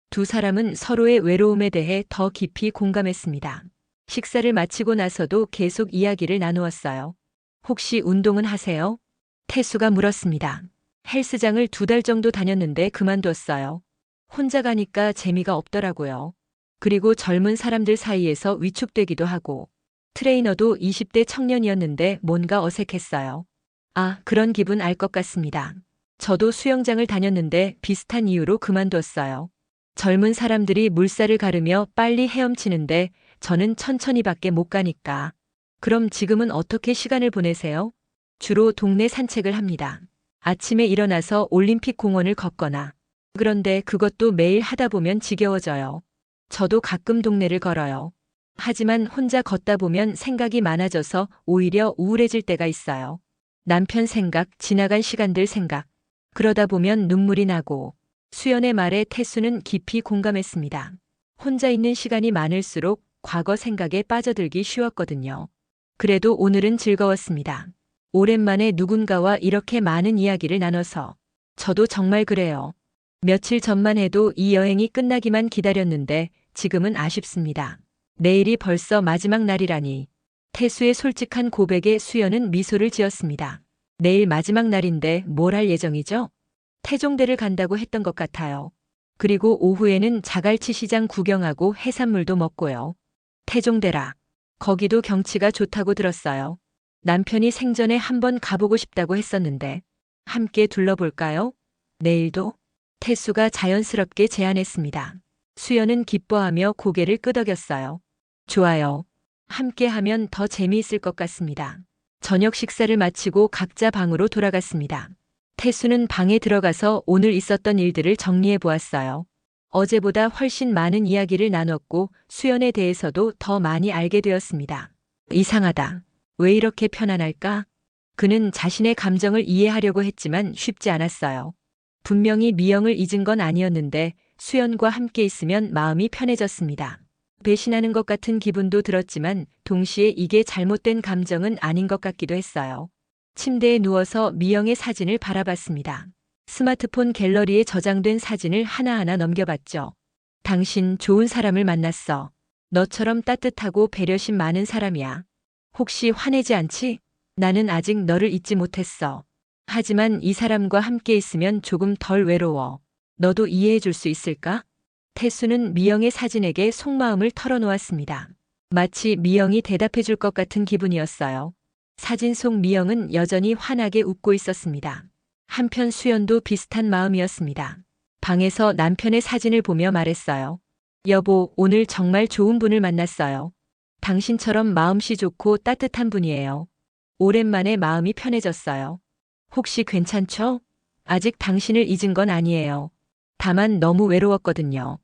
두 사람은 서로의 외로움에 대해 더 깊이 공감했습니다. 식사를 마치고 나서도 계속 이야기를 나누었어요. 혹시 운동은 하세요? 태수가 물었습니다. 헬스장을 2달 정도 다녔는데 그만뒀어요. 혼자 가니까 재미가 없더라고요. 그리고 젊은 사람들 사이에서 위축되기도 하고. 트레이너도 20대 청년이었는데 뭔가 어색했어요. 아, 그런 기분 알 것 같습니다. 저도 수영장을 다녔는데 비슷한 이유로 그만뒀어요. 젊은 사람들이 물살을 가르며 빨리 헤엄치는데 저는 천천히밖에 못 가니까. 그럼 지금은 어떻게 시간을 보내세요? 주로 동네 산책을 합니다. 아침에 일어나서 올림픽 공원을 걷거나. 그런데 그것도 매일 하다 보면 지겨워져요. 저도 가끔 동네를 걸어요. 하지만 혼자 걷다 보면 생각이 많아져서 오히려 우울해질 때가 있어요. 남편 생각, 지나간 시간들 생각. 그러다 보면 눈물이 나고. 수연의 말에 태수는 깊이 공감했습니다. 혼자 있는 시간이 많을수록 과거 생각에 빠져들기 쉬웠거든요. 그래도 오늘은 즐거웠습니다. 오랜만에 누군가와 이렇게 많은 이야기를 나눠서. 저도 정말 그래요. 며칠 전만 해도 이 여행이 끝나기만 기다렸는데 지금은 아쉽습니다. 내일이 벌써 마지막 날이라니. 태수의 솔직한 고백에 수연은 미소를 지었습니다. 내일 마지막 날인데 뭘 할 예정이죠? 태종대를 간다고 했던 것 같아요. 그리고 오후에는 자갈치 시장 구경하고 해산물도 먹고요. 태종대라. 거기도 경치가 좋다고 들었어요. 남편이 생전에 한번 가보고 싶다고 했었는데 함께 둘러볼까요? 내일도? 태수가 자연스럽게 제안했습니다. 수연은 기뻐하며 고개를 끄덕였어요. 좋아요. 함께 하면 더 재미있을 것 같습니다. 저녁 식사를 마치고 각자 방으로 돌아갔습니다. 태수는 방에 들어가서 오늘 있었던 일들을 정리해 보았어요. 어제보다 훨씬 많은 이야기를 나눴고 수연에 대해서도 더 많이 알게 되었습니다. 이상하다. 왜 이렇게 편안할까? 그는 자신의 감정을 이해하려고 했지만 쉽지 않았어요. 분명히 미영을 잊은 건 아니었는데 수연과 함께 있으면 마음이 편해졌습니다. 배신하는 것 같은 기분도 들었지만 동시에 이게 잘못된 감정은 아닌 것 같기도 했어요. 침대에 누워서 미영의 사진을 바라봤습니다. 스마트폰 갤러리에 저장된 사진을 하나하나 넘겨봤죠. 당신 좋은 사람을 만났어. 너처럼 따뜻하고 배려심 많은 사람이야. 혹시 화내지 않지? 나는 아직 너를 잊지 못했어. 하지만 이 사람과 함께 있으면 조금 덜 외로워. 너도 이해해 줄 수 있을까? 태수는 미영의 사진에게 속마음을 털어놓았습니다. 마치 미영이 대답해 줄 것 같은 기분이었어요. 사진 속 미영은 여전히 환하게 웃고 있었습니다. 한편 수연도 비슷한 마음이었습니다. 방에서 남편의 사진을 보며 말했어요. 여보, 오늘 정말 좋은 분을 만났어요. 당신처럼 마음씨 좋고 따뜻한 분이에요. 오랜만에 마음이 편해졌어요. 혹시 괜찮죠? 아직 당신을 잊은 건 아니에요. 다만 너무 외로웠거든요.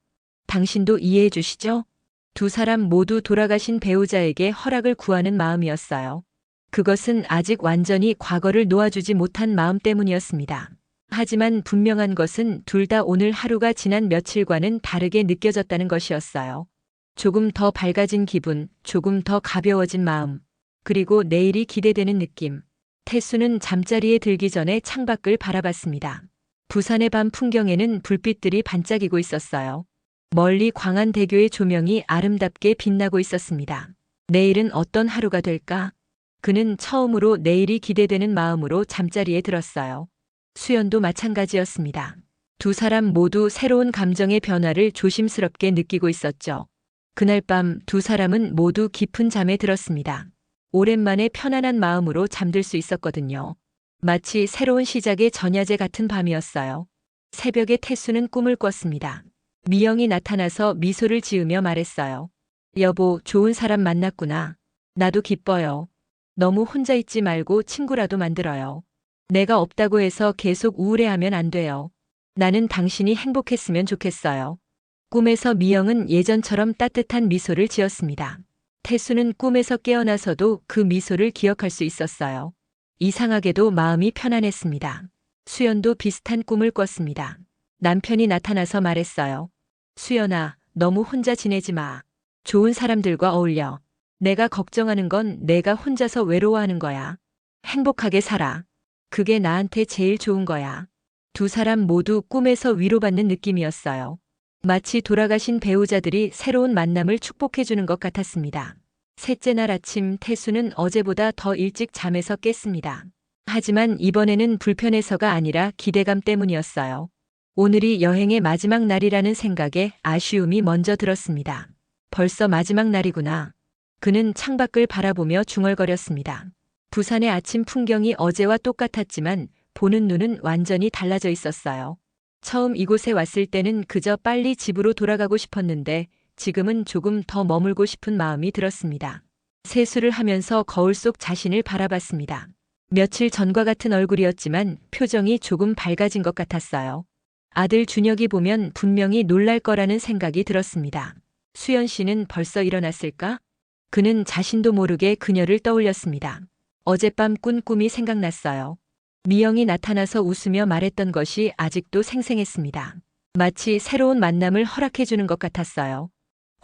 당신도 이해해 주시죠? 두 사람 모두 돌아가신 배우자에게 허락을 구하는 마음이었어요. 그것은 아직 완전히 과거를 놓아주지 못한 마음 때문이었습니다. 하지만 분명한 것은 둘 다 오늘 하루가 지난 며칠과는 다르게 느껴졌다는 것이었어요. 조금 더 밝아진 기분, 조금 더 가벼워진 마음, 그리고 내일이 기대되는 느낌. 태수는 잠자리에 들기 전에 창밖을 바라봤습니다. 부산의 밤 풍경에는 불빛들이 반짝이고 있었어요. 멀리 광안대교의 조명이 아름답게 빛나고 있었습니다. 내일은 어떤 하루가 될까? 그는 처음으로 내일이 기대되는 마음으로 잠자리에 들었어요. 수연도 마찬가지였습니다. 두 사람 모두 새로운 감정의 변화를 조심스럽게 느끼고 있었죠. 그날 밤 두 사람은 모두 깊은 잠에 들었습니다. 오랜만에 편안한 마음으로 잠들 수 있었거든요. 마치 새로운 시작의 전야제 같은 밤이었어요. 새벽에 태수는 꿈을 꿨습니다. 미영이 나타나서 미소를 지으며 말했어요. 여보, 좋은 사람 만났구나. 나도 기뻐요. 너무 혼자 있지 말고 친구라도 만들어요. 내가 없다고 해서 계속 우울해하면 안 돼요. 나는 당신이 행복했으면 좋겠어요. 꿈에서 미영은 예전처럼 따뜻한 미소를 지었습니다. 태수는 꿈에서 깨어나서도 그 미소를 기억할 수 있었어요. 이상하게도 마음이 편안했습니다. 수연도 비슷한 꿈을 꿨습니다. 남편이 나타나서 말했어요. 수연아, 너무 혼자 지내지 마. 좋은 사람들과 어울려. 내가 걱정하는 건 내가 혼자서 외로워하는 거야. 행복하게 살아. 그게 나한테 제일 좋은 거야. 두 사람 모두 꿈에서 위로받는 느낌이었어요. 마치 돌아가신 배우자들이 새로운 만남을 축복해주는 것 같았습니다. 셋째 날 아침 태수는 어제보다 더 일찍 잠에서 깼습니다. 하지만 이번에는 불편해서가 아니라 기대감 때문이었어요. 오늘이 여행의 마지막 날이라는 생각에 아쉬움이 먼저 들었습니다. 벌써 마지막 날이구나. 그는 창밖을 바라보며 중얼거렸습니다. 부산의 아침 풍경이 어제와 똑같았지만 보는 눈은 완전히 달라져 있었어요. 처음 이곳에 왔을 때는 그저 빨리 집으로 돌아가고 싶었는데 지금은 조금 더 머물고 싶은 마음이 들었습니다. 세수를 하면서 거울 속 자신을 바라봤습니다. 며칠 전과 같은 얼굴이었지만 표정이 조금 밝아진 것 같았어요. 아들 준혁이 보면 분명히 놀랄 거라는 생각이 들었습니다. 수연 씨는 벌써 일어났을까? 그는 자신도 모르게 그녀를 떠올렸습니다. 어젯밤 꾼 꿈이 생각났어요. 미영이 나타나서 웃으며 말했던 것이 아직도 생생했습니다. 마치 새로운 만남을 허락해주는 것 같았어요.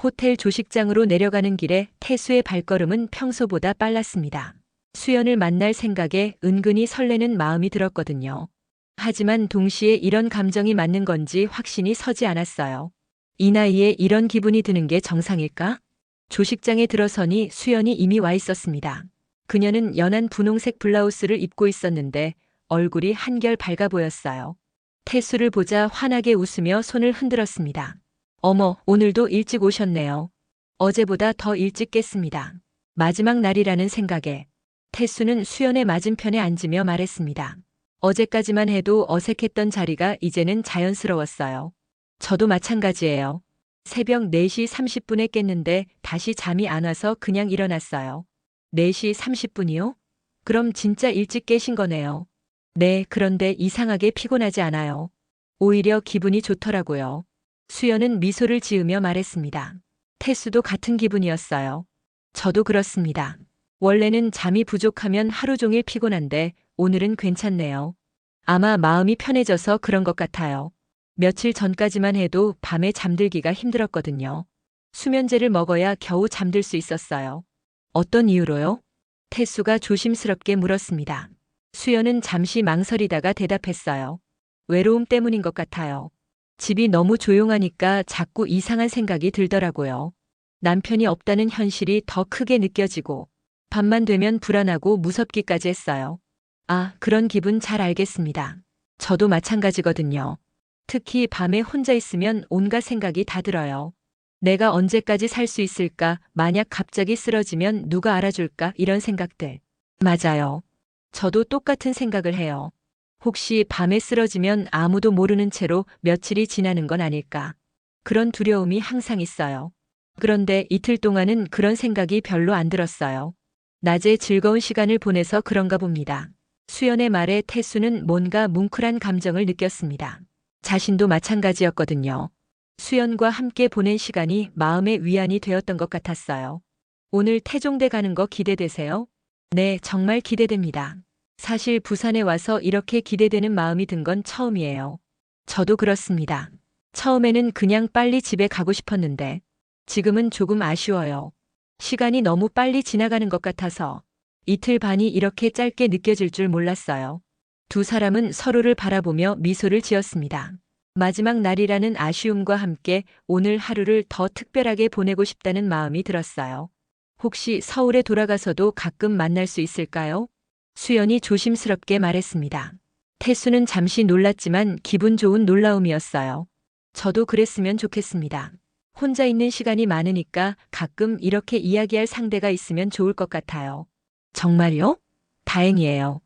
호텔 조식장으로 내려가는 길에 태수의 발걸음은 평소보다 빨랐습니다. 수연을 만날 생각에 은근히 설레는 마음이 들었거든요. 하지만 동시에 이런 감정이 맞는 건지 확신이 서지 않았어요. 이 나이에 이런 기분이 드는 게 정상일까? 조식장에 들어서니 수연이 이미 와 있었습니다. 그녀는 연한 분홍색 블라우스를 입고 있었는데 얼굴이 한결 밝아 보였어요. 태수를 보자 환하게 웃으며 손을 흔들었습니다. 어머, 오늘도 일찍 오셨네요. 어제보다 더 일찍 깼습니다. 마지막 날이라는 생각에 태수는 수연의 맞은편에 앉으며 말했습니다. 어제까지만 해도 어색했던 자리가 이제는 자연스러웠어요. 저도 마찬가지예요. 새벽 4시 30분에 깼는데 다시 잠이 안 와서 그냥 일어났어요. 4시 30분이요? 그럼 진짜 일찍 깨신 거네요. 네, 그런데 이상하게 피곤하지 않아요. 오히려 기분이 좋더라고요. 수연은 미소를 지으며 말했습니다. 태수도 같은 기분이었어요. 저도 그렇습니다. 원래는 잠이 부족하면 하루 종일 피곤한데 오늘은 괜찮네요. 아마 마음이 편해져서 그런 것 같아요. 며칠 전까지만 해도 밤에 잠들기가 힘들었거든요. 수면제를 먹어야 겨우 잠들 수 있었어요. 어떤 이유로요? 태수가 조심스럽게 물었습니다. 수연은 잠시 망설이다가 대답했어요. 외로움 때문인 것 같아요. 집이 너무 조용하니까 자꾸 이상한 생각이 들더라고요. 남편이 없다는 현실이 더 크게 느껴지고 밤만 되면 불안하고 무섭기까지 했어요. 아, 그런 기분 잘 알겠습니다. 저도 마찬가지거든요. 특히 밤에 혼자 있으면 온갖 생각이 다 들어요. 내가 언제까지 살 수 있을까? 만약 갑자기 쓰러지면 누가 알아줄까? 이런 생각들. 맞아요. 저도 똑같은 생각을 해요. 혹시 밤에 쓰러지면 아무도 모르는 채로 며칠이 지나는 건 아닐까? 그런 두려움이 항상 있어요. 그런데 이틀 동안은 그런 생각이 별로 안 들었어요. 낮에 즐거운 시간을 보내서 그런가 봅니다. 수연의 말에 태수는 뭔가 뭉클한 감정을 느꼈습니다. 자신도 마찬가지였거든요. 수연과 함께 보낸 시간이 마음의 위안이 되었던 것 같았어요. 오늘 태종대 가는 거 기대되세요? 네, 정말 기대됩니다. 사실 부산에 와서 이렇게 기대되는 마음이 든 건 처음이에요. 저도 그렇습니다. 처음에는 그냥 빨리 집에 가고 싶었는데 지금은 조금 아쉬워요. 시간이 너무 빨리 지나가는 것 같아서 이틀 반이 이렇게 짧게 느껴질 줄 몰랐어요. 두 사람은 서로를 바라보며 미소를 지었습니다. 마지막 날이라는 아쉬움과 함께 오늘 하루를 더 특별하게 보내고 싶다는 마음이 들었어요. 혹시 서울에 돌아가서도 가끔 만날 수 있을까요? 수연이 조심스럽게 말했습니다. 태수는 잠시 놀랐지만 기분 좋은 놀라움이었어요. 저도 그랬으면 좋겠습니다. 혼자 있는 시간이 많으니까 가끔 이렇게 이야기할 상대가 있으면 좋을 것 같아요. 정말요? 다행이에요.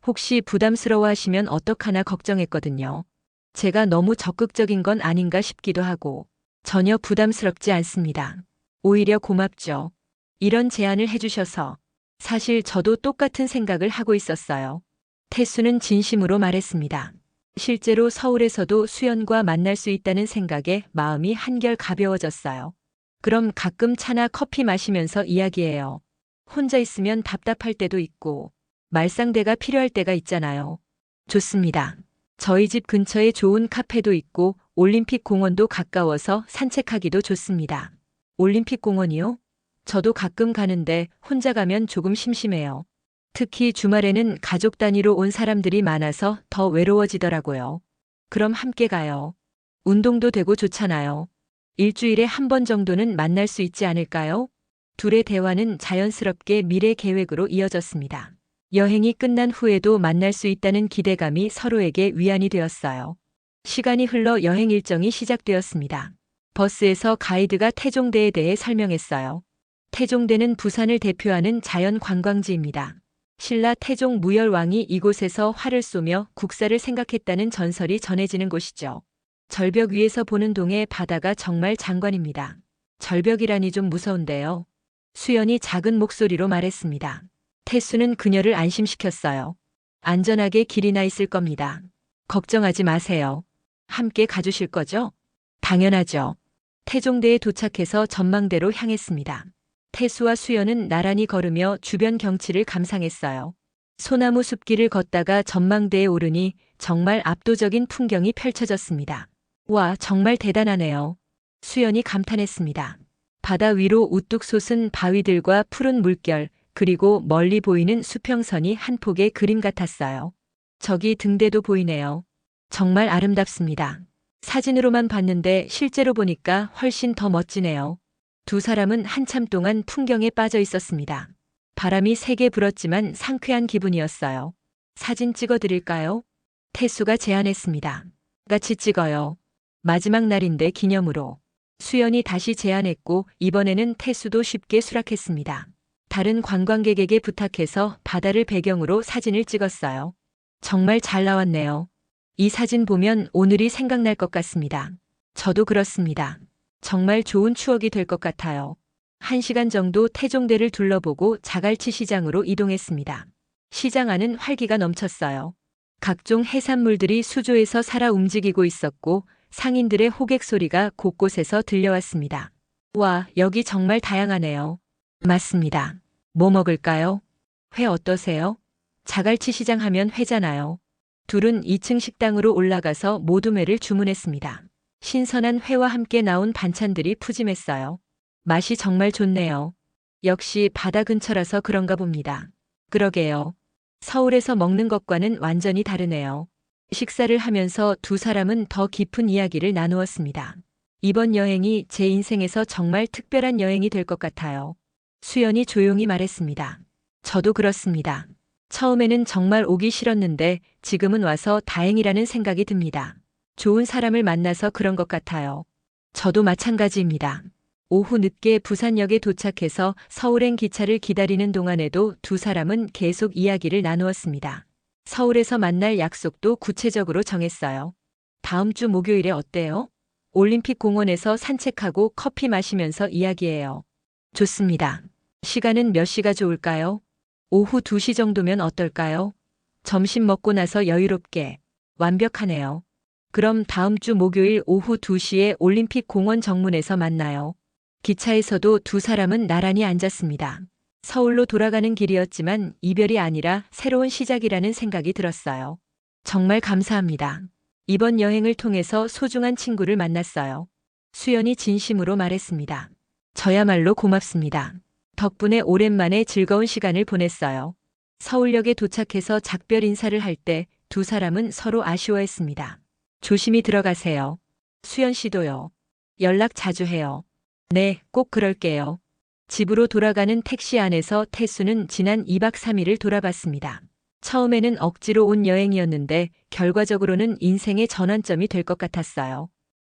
혹시 부담스러워하시면 어떡하나 걱정했거든요. 제가 너무 적극적인 건 아닌가 싶기도 하고 전혀 부담스럽지 않습니다. 오히려 고맙죠. 이런 제안을 해주셔서 사실 저도 똑같은 생각을 하고 있었어요. 태수는 진심으로 말했습니다. 실제로 서울에서도 수연과 만날 수 있다는 생각에 마음이 한결 가벼워졌어요. 그럼 가끔 차나 커피 마시면서 이야기해요. 혼자 있으면 답답할 때도 있고 말상대가 필요할 때가 있잖아요. 좋습니다. 저희 집 근처에 좋은 카페도 있고 올림픽 공원도 가까워서 산책하기도 좋습니다. 올림픽 공원이요? 저도 가끔 가는데 혼자 가면 조금 심심해요. 특히 주말에는 가족 단위로 온 사람들이 많아서 더 외로워지더라고요. 그럼 함께 가요. 운동도 되고 좋잖아요. 일주일에 한 번 정도는 만날 수 있지 않을까요? 둘의 대화는 자연스럽게 미래 계획으로 이어졌습니다. 여행이 끝난 후에도 만날 수 있다는 기대감이 서로에게 위안이 되었어요. 시간이 흘러 여행 일정이 시작되었습니다. 버스에서 가이드가 태종대에 대해 설명했어요. 태종대는 부산을 대표하는 자연 관광지입니다. 신라 태종 무열왕이 이곳에서 활을 쏘며 국사를 생각했다는 전설이 전해지는 곳이죠. 절벽 위에서 보는 동해 바다가 정말 장관입니다. 절벽이라니 좀 무서운데요. 수연이 작은 목소리로 말했습니다. 태수는 그녀를 안심시켰어요. 안전하게 길이나 있을 겁니다. 걱정하지 마세요. 함께 가주실 거죠? 당연하죠. 태종대에 도착해서 전망대로 향했습니다. 태수와 수연은 나란히 걸으며 주변 경치를 감상했어요. 소나무 숲길을 걷다가 전망대에 오르니 정말 압도적인 풍경이 펼쳐졌습니다. 와, 정말 대단하네요. 수연이 감탄했습니다. 바다 위로 우뚝 솟은 바위들과 푸른 물결, 그리고 멀리 보이는 수평선이 한 폭의 그림 같았어요. 저기 등대도 보이네요. 정말 아름답습니다. 사진으로만 봤는데 실제로 보니까 훨씬 더 멋지네요. 두 사람은 한참 동안 풍경에 빠져 있었습니다. 바람이 세게 불었지만 상쾌한 기분이었어요. 사진 찍어드릴까요? 태수가 제안했습니다. 같이 찍어요. 마지막 날인데 기념으로. 수연이 다시 제안했고 이번에는 태수도 쉽게 수락했습니다. 다른 관광객에게 부탁해서 바다를 배경으로 사진을 찍었어요. 정말 잘 나왔네요. 이 사진 보면 오늘이 생각날 것 같습니다. 저도 그렇습니다. 정말 좋은 추억이 될 것 같아요. 1시간 정도 태종대를 둘러보고 자갈치 시장으로 이동했습니다. 시장 안은 활기가 넘쳤어요. 각종 해산물들이 수조에서 살아 움직이고 있었고 상인들의 호객 소리가 곳곳에서 들려왔습니다. 와, 여기 정말 다양하네요. 맞습니다. 뭐 먹을까요? 회 어떠세요? 자갈치 시장 하면 회잖아요. 둘은 2층 식당으로 올라가서 모둠회를 주문했습니다. 신선한 회와 함께 나온 반찬들이 푸짐했어요. 맛이 정말 좋네요. 역시 바다 근처라서 그런가 봅니다. 그러게요. 서울에서 먹는 것과는 완전히 다르네요. 식사를 하면서 두 사람은 더 깊은 이야기를 나누었습니다. 이번 여행이 제 인생에서 정말 특별한 여행이 될 것 같아요. 수연이 조용히 말했습니다. 저도 그렇습니다. 처음에는 정말 오기 싫었는데 지금은 와서 다행이라는 생각이 듭니다. 좋은 사람을 만나서 그런 것 같아요. 저도 마찬가지입니다. 오후 늦게 부산역에 도착해서 서울행 기차를 기다리는 동안에도 두 사람은 계속 이야기를 나누었습니다. 서울에서 만날 약속도 구체적으로 정했어요. 다음 주 목요일에 어때요? 올림픽 공원에서 산책하고 커피 마시면서 이야기해요. 좋습니다. 시간은 몇 시가 좋을까요? 오후 2시 정도면 어떨까요? 점심 먹고 나서 여유롭게. 완벽하네요. 그럼 다음 주 목요일 오후 2시에 올림픽 공원 정문에서 만나요. 기차에서도 두 사람은 나란히 앉았습니다. 서울로 돌아가는 길이었지만 이별이 아니라 새로운 시작이라는 생각이 들었어요. 정말 감사합니다. 이번 여행을 통해서 소중한 친구를 만났어요. 수연이 진심으로 말했습니다. 저야말로 고맙습니다. 덕분에 오랜만에 즐거운 시간을 보냈어요. 서울역에 도착해서 작별 인사를 할 때 두 사람은 서로 아쉬워했습니다. 조심히 들어가세요. 수연 씨도요. 연락 자주 해요. 네, 꼭 그럴게요. 집으로 돌아가는 택시 안에서 태수는 지난 2박 3일을 돌아봤습니다. 처음에는 억지로 온 여행이었는데 결과적으로는 인생의 전환점이 될 것 같았어요.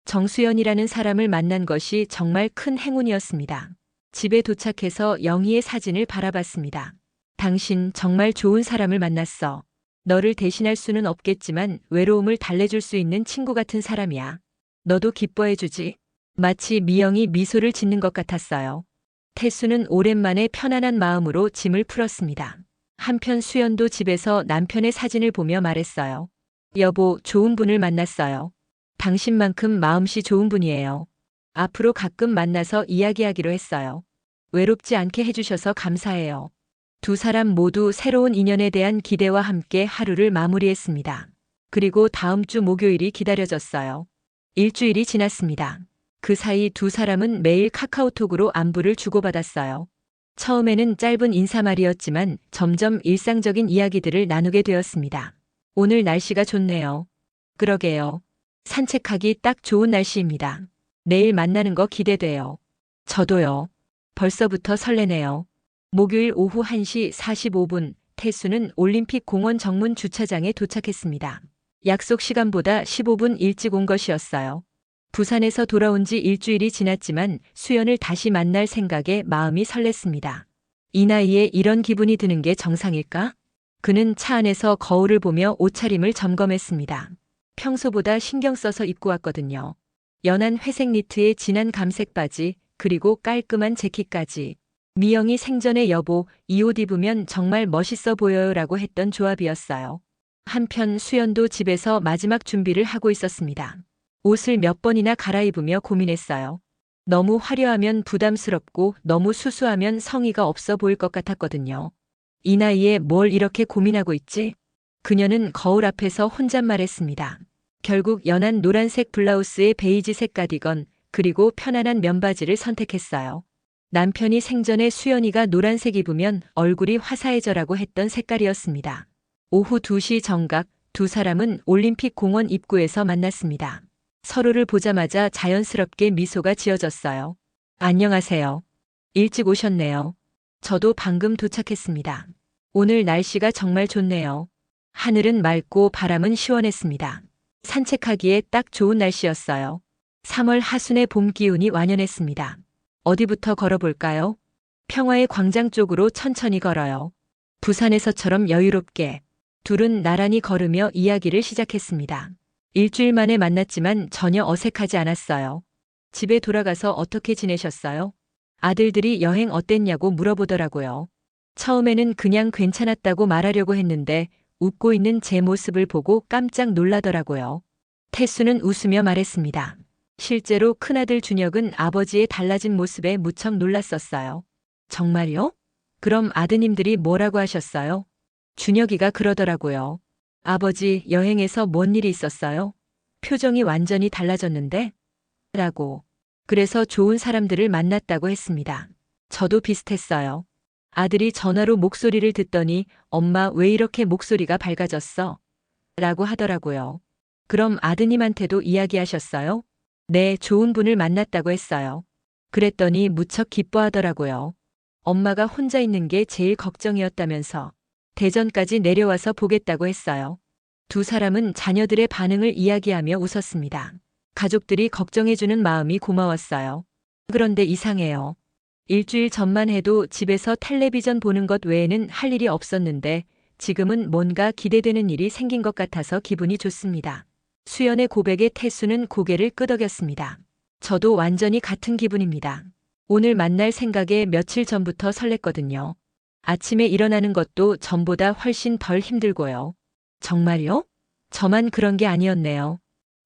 정수연이라는 사람을 만난 것이 정말 큰 행운이었습니다. 집에 도착해서 영희의 사진을 바라봤습니다. 당신 정말 좋은 사람을 만났어. 너를 대신할 수는 없겠지만 외로움을 달래줄 수 있는 친구 같은 사람이야. 너도 기뻐해주지. 마치 미영이 미소를 짓는 것 같았어요. 태수는 오랜만에 편안한 마음으로 짐을 풀었습니다. 한편 수연도 집에서 남편의 사진을 보며 말했어요. 여보, 좋은 분을 만났어요. 당신만큼 마음씨 좋은 분이에요. 앞으로 가끔 만나서 이야기하기로 했어요. 외롭지 않게 해주셔서 감사해요. 두 사람 모두 새로운 인연에 대한 기대와 함께 하루를 마무리했습니다. 그리고 다음 주 목요일이 기다려졌어요. 일주일이 지났습니다. 그 사이 두 사람은 매일 카카오톡으로 안부를 주고받았어요. 처음에는 짧은 인사말이었지만 점점 일상적인 이야기들을 나누게 되었습니다. 오늘 날씨가 좋네요. 그러게요. 산책하기 딱 좋은 날씨입니다. 내일 만나는 거 기대돼요. 저도요. 벌써부터 설레네요. 목요일 오후 1시 45분 태수는 올림픽 공원 정문 주차장에 도착했습니다. 약속 시간보다 15분 일찍 온 것이었어요. 부산에서 돌아온 지 일주일이 지났지만 수연을 다시 만날 생각에 마음이 설렜습니다. 이 나이에 이런 기분이 드는 게 정상일까? 그는 차 안에서 거울을 보며 옷차림을 점검했습니다. 평소보다 신경 써서 입고 왔거든요. 연한 회색 니트에 진한 감색 바지, 그리고 깔끔한 재킷까지. 미영이 생전에 여보, 이 옷 입으면 정말 멋있어 보여요 라고 했던 조합이었어요. 한편 수연도 집에서 마지막 준비를 하고 있었습니다. 옷을 몇 번이나 갈아입으며 고민했어요. 너무 화려하면 부담스럽고 너무 수수하면 성의가 없어 보일 것 같았거든요. 이 나이에 뭘 이렇게 고민하고 있지? 그녀는 거울 앞에서 혼잣말했습니다. 결국 연한 노란색 블라우스에 베이지색 가디건, 그리고 편안한 면바지를 선택했어요. 남편이 생전에 수연이가 노란색 입으면 얼굴이 화사해져라고 했던 색깔이었습니다. 오후 2시 정각 두 사람은 올림픽 공원 입구에서 만났습니다. 서로를 보자마자 자연스럽게 미소가 지어졌어요. 안녕하세요. 일찍 오셨네요. 저도 방금 도착했습니다. 오늘 날씨가 정말 좋네요. 하늘은 맑고 바람은 시원했습니다. 산책하기에 딱 좋은 날씨였어요. 3월 하순의 봄 기운이 완연했습니다. 어디부터 걸어볼까요? 평화의 광장 쪽으로 천천히 걸어요. 부산에서처럼 여유롭게. 둘은 나란히 걸으며 이야기를 시작했습니다. 일주일 만에 만났지만 전혀 어색하지 않았어요. 집에 돌아가서 어떻게 지내셨어요? 아들들이 여행 어땠냐고 물어보더라고요. 처음에는 그냥 괜찮았다고 말하려고 했는데 웃고 있는 제 모습을 보고 깜짝 놀라더라고요. 태수는 웃으며 말했습니다. 실제로 큰아들 준혁은 아버지의 달라진 모습에 무척 놀랐었어요. 정말요? 그럼 아드님들이 뭐라고 하셨어요? 준혁이가 그러더라고요. 아버지, 여행에서 뭔 일이 있었어요? 표정이 완전히 달라졌는데? 라고. 그래서 좋은 사람들을 만났다고 했습니다. 저도 비슷했어요. 아들이 전화로 목소리를 듣더니 엄마 왜 이렇게 목소리가 밝아졌어? 라고 하더라고요. 그럼 아드님한테도 이야기하셨어요? 네, 좋은 분을 만났다고 했어요. 그랬더니 무척 기뻐하더라고요. 엄마가 혼자 있는 게 제일 걱정이었다면서 대전까지 내려와서 보겠다고 했어요. 두 사람은 자녀들의 반응을 이야기하며 웃었습니다. 가족들이 걱정해주는 마음이 고마웠어요. 그런데 이상해요. 일주일 전만 해도 집에서 텔레비전 보는 것 외에는 할 일이 없었는데 지금은 뭔가 기대되는 일이 생긴 것 같아서 기분이 좋습니다. 수연의 고백에 태수는 고개를 끄덕였습니다. 저도 완전히 같은 기분입니다. 오늘 만날 생각에 며칠 전부터 설렜거든요. 아침에 일어나는 것도 전보다 훨씬 덜 힘들고요. 정말요? 저만 그런 게 아니었네요.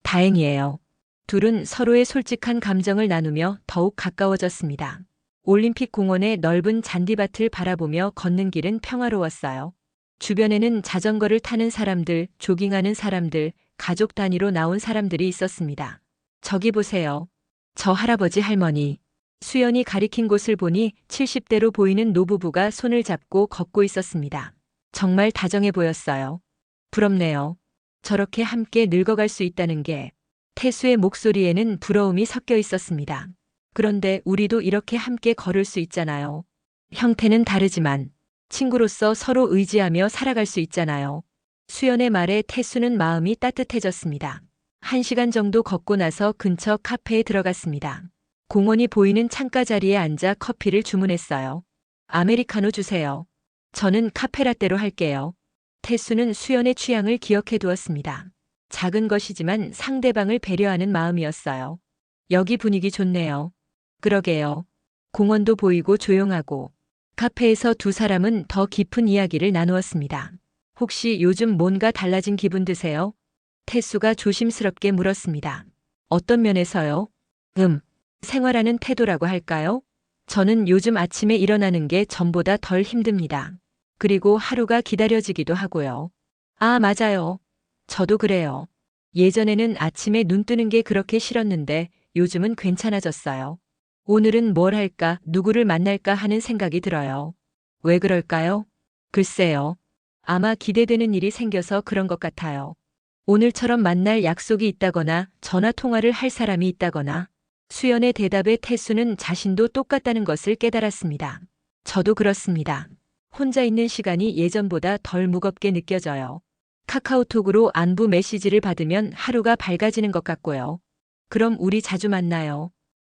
다행이에요. 둘은 서로의 솔직한 감정을 나누며 더욱 가까워졌습니다. 올림픽 공원의 넓은 잔디밭을 바라보며 걷는 길은 평화로웠어요. 주변에는 자전거를 타는 사람들, 조깅하는 사람들, 가족 단위로 나온 사람들이 있었습니다. 저기 보세요. 저 할아버지 할머니. 수연이 가리킨 곳을 보니 70대로 보이는 노부부가 손을 잡고 걷고 있었습니다. 정말 다정해 보였어요. 부럽네요. 저렇게 함께 늙어갈 수 있다는 게. 태수의 목소리에는 부러움이 섞여 있었습니다. 그런데 우리도 이렇게 함께 걸을 수 있잖아요. 형태는 다르지만 친구로서 서로 의지하며 살아갈 수 있잖아요. 수연의 말에 태수는 마음이 따뜻해졌습니다. 1시간 정도 걷고 나서 근처 카페에 들어갔습니다. 공원이 보이는 창가 자리에 앉아 커피를 주문했어요. 아메리카노 주세요. 저는 카페라떼로 할게요. 태수는 수연의 취향을 기억해 두었습니다. 작은 것이지만 상대방을 배려하는 마음이었어요. 여기 분위기 좋네요. 그러게요. 공원도 보이고 조용하고. 카페에서 두 사람은 더 깊은 이야기를 나누었습니다. 혹시 요즘 뭔가 달라진 기분 드세요? 태수가 조심스럽게 물었습니다. 어떤 면에서요? 생활하는 태도라고 할까요? 저는 요즘 아침에 일어나는 게 전보다 덜 힘듭니다. 그리고 하루가 기다려지기도 하고요. 아, 맞아요. 저도 그래요. 예전에는 아침에 눈 뜨는 게 그렇게 싫었는데 요즘은 괜찮아졌어요. 오늘은 뭘 할까, 누구를 만날까 하는 생각이 들어요. 왜 그럴까요? 글쎄요. 아마 기대되는 일이 생겨서 그런 것 같아요. 오늘처럼 만날 약속이 있다거나 전화 통화를 할 사람이 있다거나. 수연의 대답에 태수는 자신도 똑같다는 것을 깨달았습니다. 저도 그렇습니다. 혼자 있는 시간이 예전보다 덜 무겁게 느껴져요. 카카오톡으로 안부 메시지를 받으면 하루가 밝아지는 것 같고요. 그럼 우리 자주 만나요.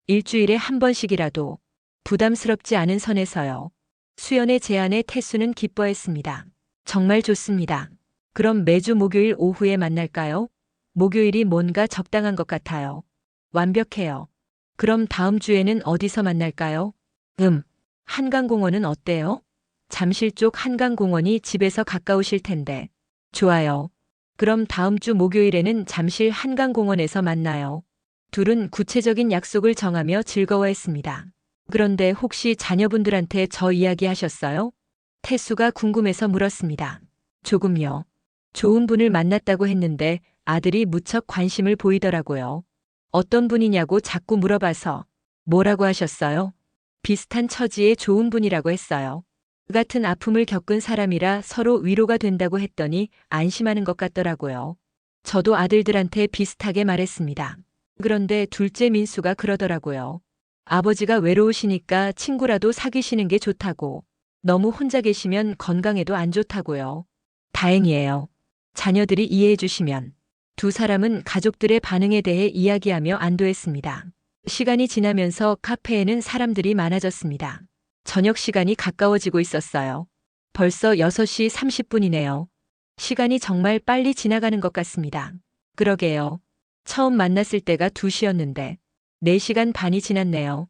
일주일에 한 번씩이라도. 부담스럽지 않은 선에서요. 수연의 제안에 태수는 기뻐했습니다. 정말 좋습니다. 그럼 매주 목요일 오후에 만날까요? 목요일이 뭔가 적당한 것 같아요. 완벽해요. 그럼 다음 주에는 어디서 만날까요? 한강공원은 어때요? 잠실 쪽 한강공원이 집에서 가까우실 텐데. 좋아요. 그럼 다음 주 목요일에는 잠실 한강공원에서 만나요. 둘은 구체적인 약속을 정하며 즐거워했습니다. 그런데 혹시 자녀분들한테 저 이야기하셨어요? 태수가 궁금해서 물었습니다. 조금요. 좋은 분을 만났다고 했는데 아들이 무척 관심을 보이더라고요. 어떤 분이냐고 자꾸 물어봐서. 뭐라고 하셨어요? 비슷한 처지의 좋은 분이라고 했어요. 그 같은 아픔을 겪은 사람이라 서로 위로가 된다고 했더니 안심하는 것 같더라고요. 저도 아들들한테 비슷하게 말했습니다. 그런데 둘째 민수가 그러더라고요. 아버지가 외로우시니까 친구라도 사귀시는 게 좋다고. 너무 혼자 계시면 건강에도 안 좋다고요. 다행이에요. 자녀들이 이해해 주시면. 두 사람은 가족들의 반응에 대해 이야기하며 안도했습니다. 시간이 지나면서 카페에는 사람들이 많아졌습니다. 저녁 시간이 가까워지고 있었어요. 벌써 6시 30분이네요. 시간이 정말 빨리 지나가는 것 같습니다. 그러게요. 처음 만났을 때가 2시였는데 4시간 반이 지났네요.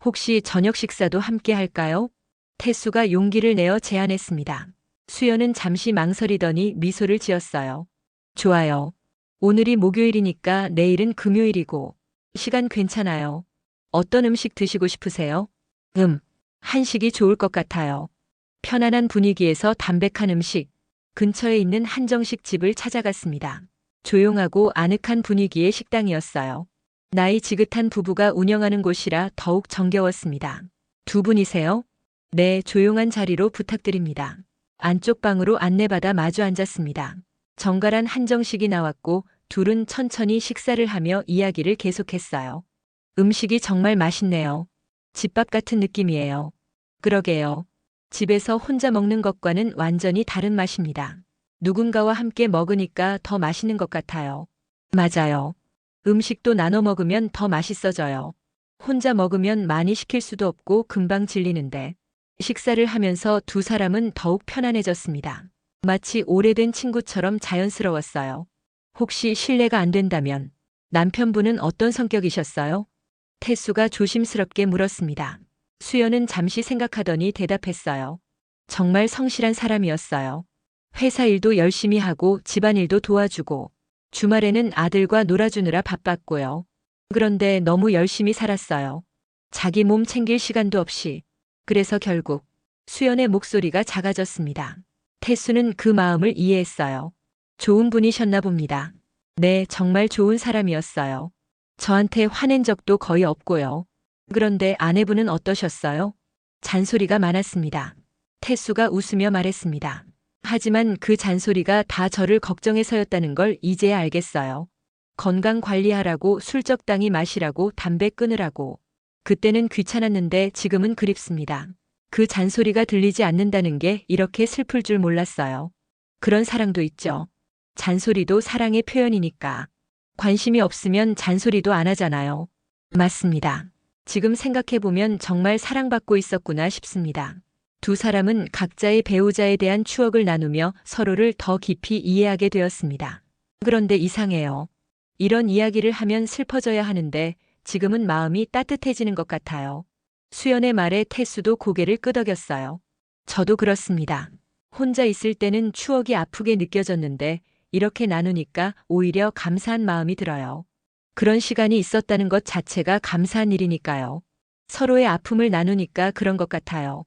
혹시 저녁 식사도 함께 할까요? 태수가 용기를 내어 제안했습니다. 수연은 잠시 망설이더니 미소를 지었어요. 좋아요. 오늘이 목요일이니까 내일은 금요일이고 시간 괜찮아요. 어떤 음식 드시고 싶으세요? 한식이 좋을 것 같아요. 편안한 분위기에서 담백한 음식, 근처에 있는 한정식 집을 찾아갔습니다. 조용하고 아늑한 분위기의 식당이었어요. 나이 지긋한 부부가 운영하는 곳이라 더욱 정겨웠습니다. 두 분이세요? 네, 조용한 자리로 부탁드립니다. 안쪽 방으로 안내받아 마주 앉았습니다. 정갈한 한정식이 나왔고 둘은 천천히 식사를 하며 이야기를 계속했어요. 음식이 정말 맛있네요. 집밥 같은 느낌이에요. 그러게요. 집에서 혼자 먹는 것과는 완전히 다른 맛입니다. 누군가와 함께 먹으니까 더 맛있는 것 같아요. 맞아요. 음식도 나눠 먹으면 더 맛있어져요. 혼자 먹으면 많이 시킬 수도 없고 금방 질리는데. 식사를 하면서 두 사람은 더욱 편안해졌습니다. 마치 오래된 친구처럼 자연스러웠어요. 혹시 실례가 안 된다면 남편분은 어떤 성격이셨어요? 태수가 조심스럽게 물었습니다. 수연은 잠시 생각하더니 대답했어요. 정말 성실한 사람이었어요. 회사 일도 열심히 하고 집안일도 도와주고 주말에는 아들과 놀아주느라 바빴고요. 그런데 너무 열심히 살았어요. 자기 몸 챙길 시간도 없이. 그래서 결국 수연의 목소리가 작아졌습니다. 태수는 그 마음을 이해했어요. 좋은 분이셨나 봅니다. 네, 정말 좋은 사람이었어요. 저한테 화낸 적도 거의 없고요. 그런데 아내분은 어떠셨어요? 잔소리가 많았습니다. 태수가 웃으며 말했습니다. 하지만 그 잔소리가 다 저를 걱정해서였다는 걸 이제야 알겠어요. 건강 관리하라고 술 적당히 마시라고 담배 끊으라고. 그때는 귀찮았는데 지금은 그립습니다. 그 잔소리가 들리지 않는다는 게 이렇게 슬플 줄 몰랐어요. 그런 사랑도 있죠. 잔소리도 사랑의 표현이니까. 관심이 없으면 잔소리도 안 하잖아요. 맞습니다. 지금 생각해보면 정말 사랑받고 있었구나 싶습니다. 두 사람은 각자의 배우자에 대한 추억을 나누며 서로를 더 깊이 이해하게 되었습니다. 그런데 이상해요. 이런 이야기를 하면 슬퍼져야 하는데 지금은 마음이 따뜻해지는 것 같아요. 수연의 말에 태수도 고개를 끄덕였어요. 저도 그렇습니다. 혼자 있을 때는 추억이 아프게 느껴졌는데 이렇게 나누니까 오히려 감사한 마음이 들어요. 그런 시간이 있었다는 것 자체가 감사한 일이니까요. 서로의 아픔을 나누니까 그런 것 같아요.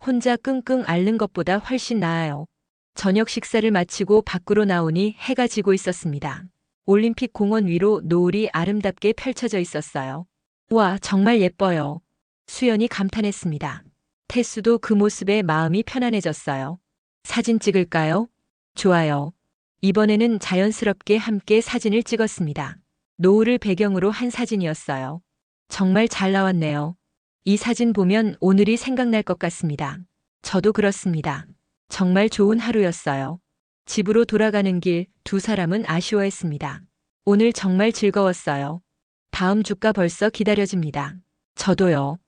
혼자 끙끙 앓는 것보다 훨씬 나아요. 저녁 식사를 마치고 밖으로 나오니 해가 지고 있었습니다. 올림픽 공원 위로 노을이 아름답게 펼쳐져 있었어요. 와, 정말 예뻐요. 수연이 감탄했습니다. 태수도 그 모습에 마음이 편안해졌어요. 사진 찍을까요? 좋아요. 이번에는 자연스럽게 함께 사진을 찍었습니다. 노을을 배경으로 한 사진이었어요. 정말 잘 나왔네요. 이 사진 보면 오늘이 생각날 것 같습니다. 저도 그렇습니다. 정말 좋은 하루였어요. 집으로 돌아가는 길 두 사람은 아쉬워했습니다. 오늘 정말 즐거웠어요. 다음 주가 벌써 기다려집니다. 저도요.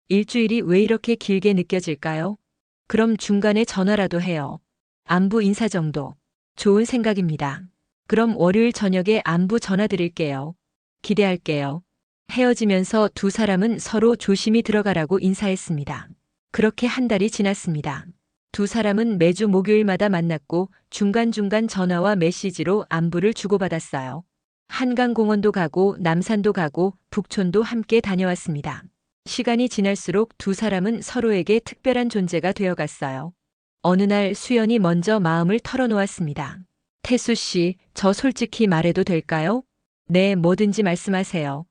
일주일이 왜 이렇게 길게 느껴질까요? 그럼 중간에 전화라도 해요. 안부 인사 정도. 좋은 생각입니다. 그럼 월요일 저녁에 안부 전화 드릴게요. 기대할게요. 헤어지면서 두 사람은 서로 조심히 들어가라고 인사했습니다. 그렇게 한 달이 지났습니다. 두 사람은 매주 목요일마다 만났고 중간중간 전화와 메시지로 안부를 주고받았어요. 한강공원도 가고 남산도 가고 북촌도 함께 다녀왔습니다. 시간이 지날수록 두 사람은 서로에게 특별한 존재가 되어갔어요. 어느 날 수연이 먼저 마음을 털어놓았습니다. 태수 씨, 저 솔직히 말해도 될까요? 네, 뭐든지 말씀하세요.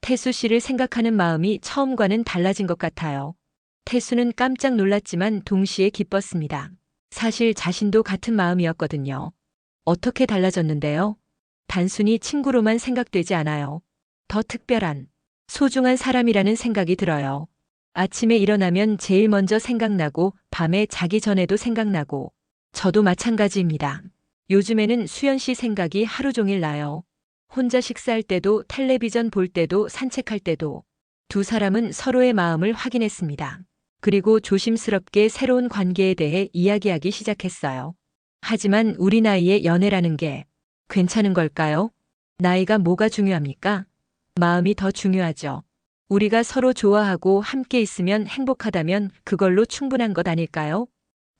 태수 씨를 생각하는 마음이 처음과는 달라진 것 같아요. 태수는 깜짝 놀랐지만 동시에 기뻤습니다. 사실 자신도 같은 마음이었거든요. 어떻게 달라졌는데요? 단순히 친구로만 생각되지 않아요. 더 특별한, 소중한 사람이라는 생각이 들어요. 아침에 일어나면 제일 먼저 생각나고 밤에 자기 전에도 생각나고 저도 마찬가지입니다. 요즘에는 수연 씨 생각이 하루 종일 나요. 혼자 식사할 때도 텔레비전 볼 때도 산책할 때도 두 사람은 서로의 마음을 확인했습니다. 그리고 조심스럽게 새로운 관계에 대해 이야기하기 시작했어요. 하지만 우리 나이에 연애라는 게 괜찮은 걸까요? 나이가 뭐가 중요합니까? 마음이 더 중요하죠. 우리가 서로 좋아하고 함께 있으면 행복하다면 그걸로 충분한 것 아닐까요?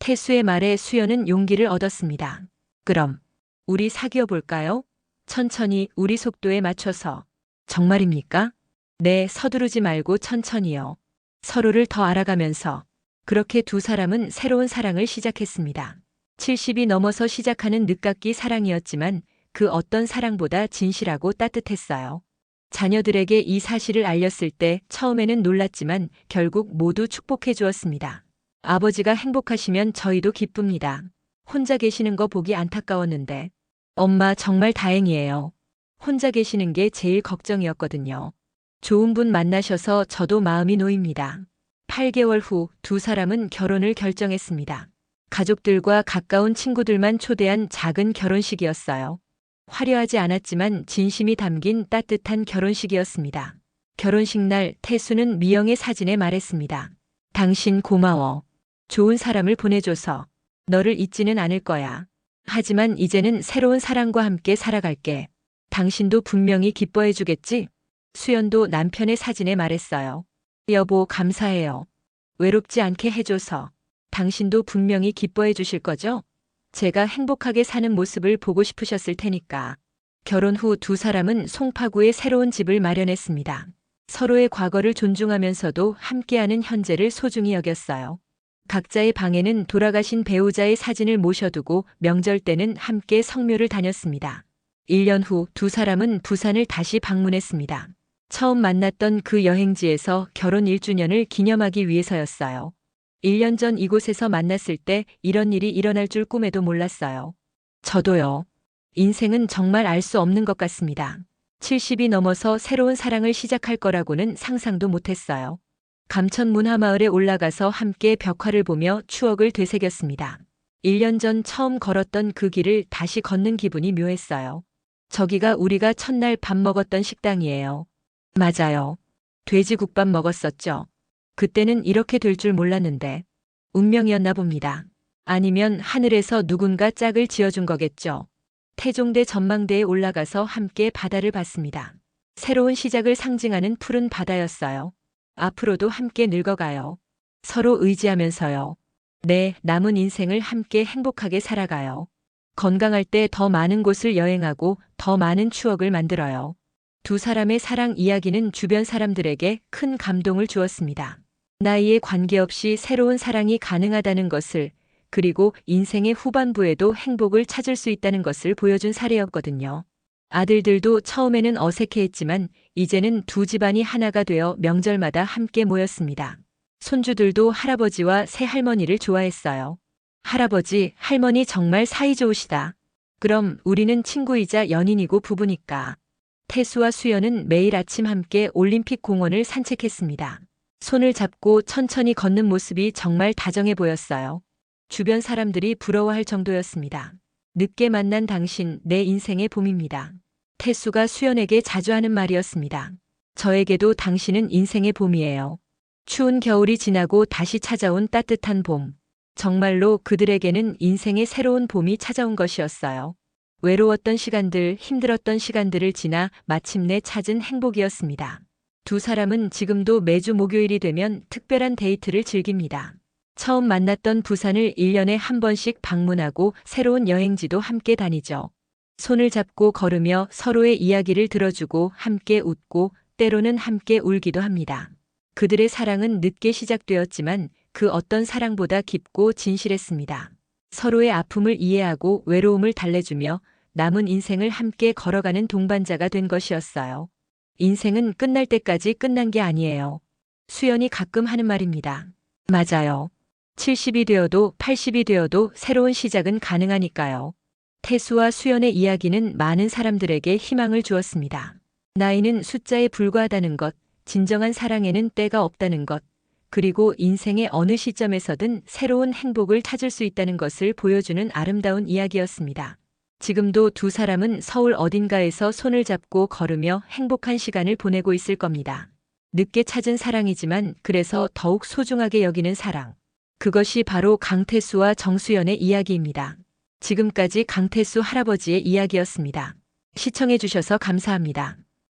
태수의 말에 수연은 용기를 얻었습니다. 그럼 우리 사귀어 볼까요? 천천히 우리 속도에 맞춰서. 정말입니까? 네, 서두르지 말고 천천히요. 서로를 더 알아가면서. 그렇게 두 사람은 새로운 사랑을 시작했습니다. 70이 넘어서 시작하는 늦깎이 사랑이었지만 그 어떤 사랑보다 진실하고 따뜻했어요. 자녀들에게 이 사실을 알렸을 때 처음에는 놀랐지만 결국 모두 축복해 주었습니다. 아버지가 행복하시면 저희도 기쁩니다. 혼자 계시는 거 보기 안타까웠는데. 엄마 정말 다행이에요. 혼자 계시는 게 제일 걱정이었거든요. 좋은 분 만나셔서 저도 마음이 놓입니다. 8개월 후 두 사람은 결혼을 결정했습니다. 가족들과 가까운 친구들만 초대한 작은 결혼식이었어요. 화려하지 않았지만 진심이 담긴 따뜻한 결혼식이었습니다. 결혼식 날 태수는 미영의 사진에 말했습니다. 당신 고마워. 좋은 사람을 보내줘서. 너를 잊지는 않을 거야. 하지만 이제는 새로운 사랑과 함께 살아갈게. 당신도 분명히 기뻐해 주겠지? 수연도 남편의 사진에 말했어요. 여보, 감사해요. 외롭지 않게 해줘서. 당신도 분명히 기뻐해 주실 거죠? 제가 행복하게 사는 모습을 보고 싶으셨을 테니까. 결혼 후 두 사람은 송파구에 새로운 집을 마련했습니다. 서로의 과거를 존중하면서도 함께하는 현재를 소중히 여겼어요. 각자의 방에는 돌아가신 배우자의 사진을 모셔두고 명절 때는 함께 성묘를 다녔습니다. 1년 후 두 사람은 부산을 다시 방문했습니다. 처음 만났던 그 여행지에서 결혼 1주년을 기념하기 위해서였어요. 1년 전 이곳에서 만났을 때 이런 일이 일어날 줄 꿈에도 몰랐어요. 저도요. 인생은 정말 알 수 없는 것 같습니다. 70이 넘어서 새로운 사랑을 시작할 거라고는 상상도 못했어요. 감천 문화마을에 올라가서 함께 벽화를 보며 추억을 되새겼습니다. 1년 전 처음 걸었던 그 길을 다시 걷는 기분이 묘했어요. 저기가 우리가 첫날 밥 먹었던 식당이에요. 맞아요. 돼지국밥 먹었었죠. 그때는 이렇게 될 줄 몰랐는데 운명이었나 봅니다. 아니면 하늘에서 누군가 짝을 지어준 거겠죠. 태종대 전망대에 올라가서 함께 바다를 봤습니다. 새로운 시작을 상징하는 푸른 바다였어요. 앞으로도 함께 늙어가요. 서로 의지하면서요. 네, 남은 인생을 함께 행복하게 살아가요. 건강할 때 더 많은 곳을 여행하고 더 많은 추억을 만들어요. 두 사람의 사랑 이야기는 주변 사람들에게 큰 감동을 주었습니다. 나이에 관계없이 새로운 사랑이 가능하다는 것을, 그리고 인생의 후반부에도 행복을 찾을 수 있다는 것을 보여준 사례였거든요. 아들들도 처음에는 어색해했지만 이제는 두 집안이 하나가 되어 명절마다 함께 모였습니다. 손주들도 할아버지와 새할머니를 좋아했어요. 할아버지, 할머니 정말 사이좋으시다. 그럼 우리는 친구이자 연인이고 부부니까. 태수와 수연은 매일 아침 함께 올림픽 공원을 산책했습니다. 손을 잡고 천천히 걷는 모습이 정말 다정해 보였어요. 주변 사람들이 부러워할 정도였습니다. 늦게 만난 당신, 내 인생의 봄입니다. 태수가 수연에게 자주 하는 말이었습니다. 저에게도 당신은 인생의 봄이에요. 추운 겨울이 지나고 다시 찾아온 따뜻한 봄. 정말로 그들에게는 인생의 새로운 봄이 찾아온 것이었어요. 외로웠던 시간들, 힘들었던 시간들을 지나 마침내 찾은 행복이었습니다. 두 사람은 지금도 매주 목요일이 되면 특별한 데이트를 즐깁니다. 처음 만났던 부산을 1년에 한 번씩 방문하고 새로운 여행지도 함께 다니죠. 손을 잡고 걸으며 서로의 이야기를 들어주고 함께 웃고 때로는 함께 울기도 합니다. 그들의 사랑은 늦게 시작되었지만 그 어떤 사랑보다 깊고 진실했습니다. 서로의 아픔을 이해하고 외로움을 달래주며 남은 인생을 함께 걸어가는 동반자가 된 것이었어요. 인생은 끝날 때까지 끝난 게 아니에요. 수연이 가끔 하는 말입니다. 맞아요. 70이 되어도 80이 되어도 새로운 시작은 가능하니까요. 태수와 수연의 이야기는 많은 사람들에게 희망을 주었습니다. 나이는 숫자에 불과하다는 것, 진정한 사랑에는 때가 없다는 것, 그리고 인생의 어느 시점에서든 새로운 행복을 찾을 수 있다는 것을 보여주는 아름다운 이야기였습니다. 지금도 두 사람은 서울 어딘가에서 손을 잡고 걸으며 행복한 시간을 보내고 있을 겁니다. 늦게 찾은 사랑이지만 그래서 더욱 소중하게 여기는 사랑. 그것이 바로 강태수와 정수연의 이야기입니다. 지금까지 강태수 할아버지의 이야기였습니다. 시청해 주셔서 감사합니다.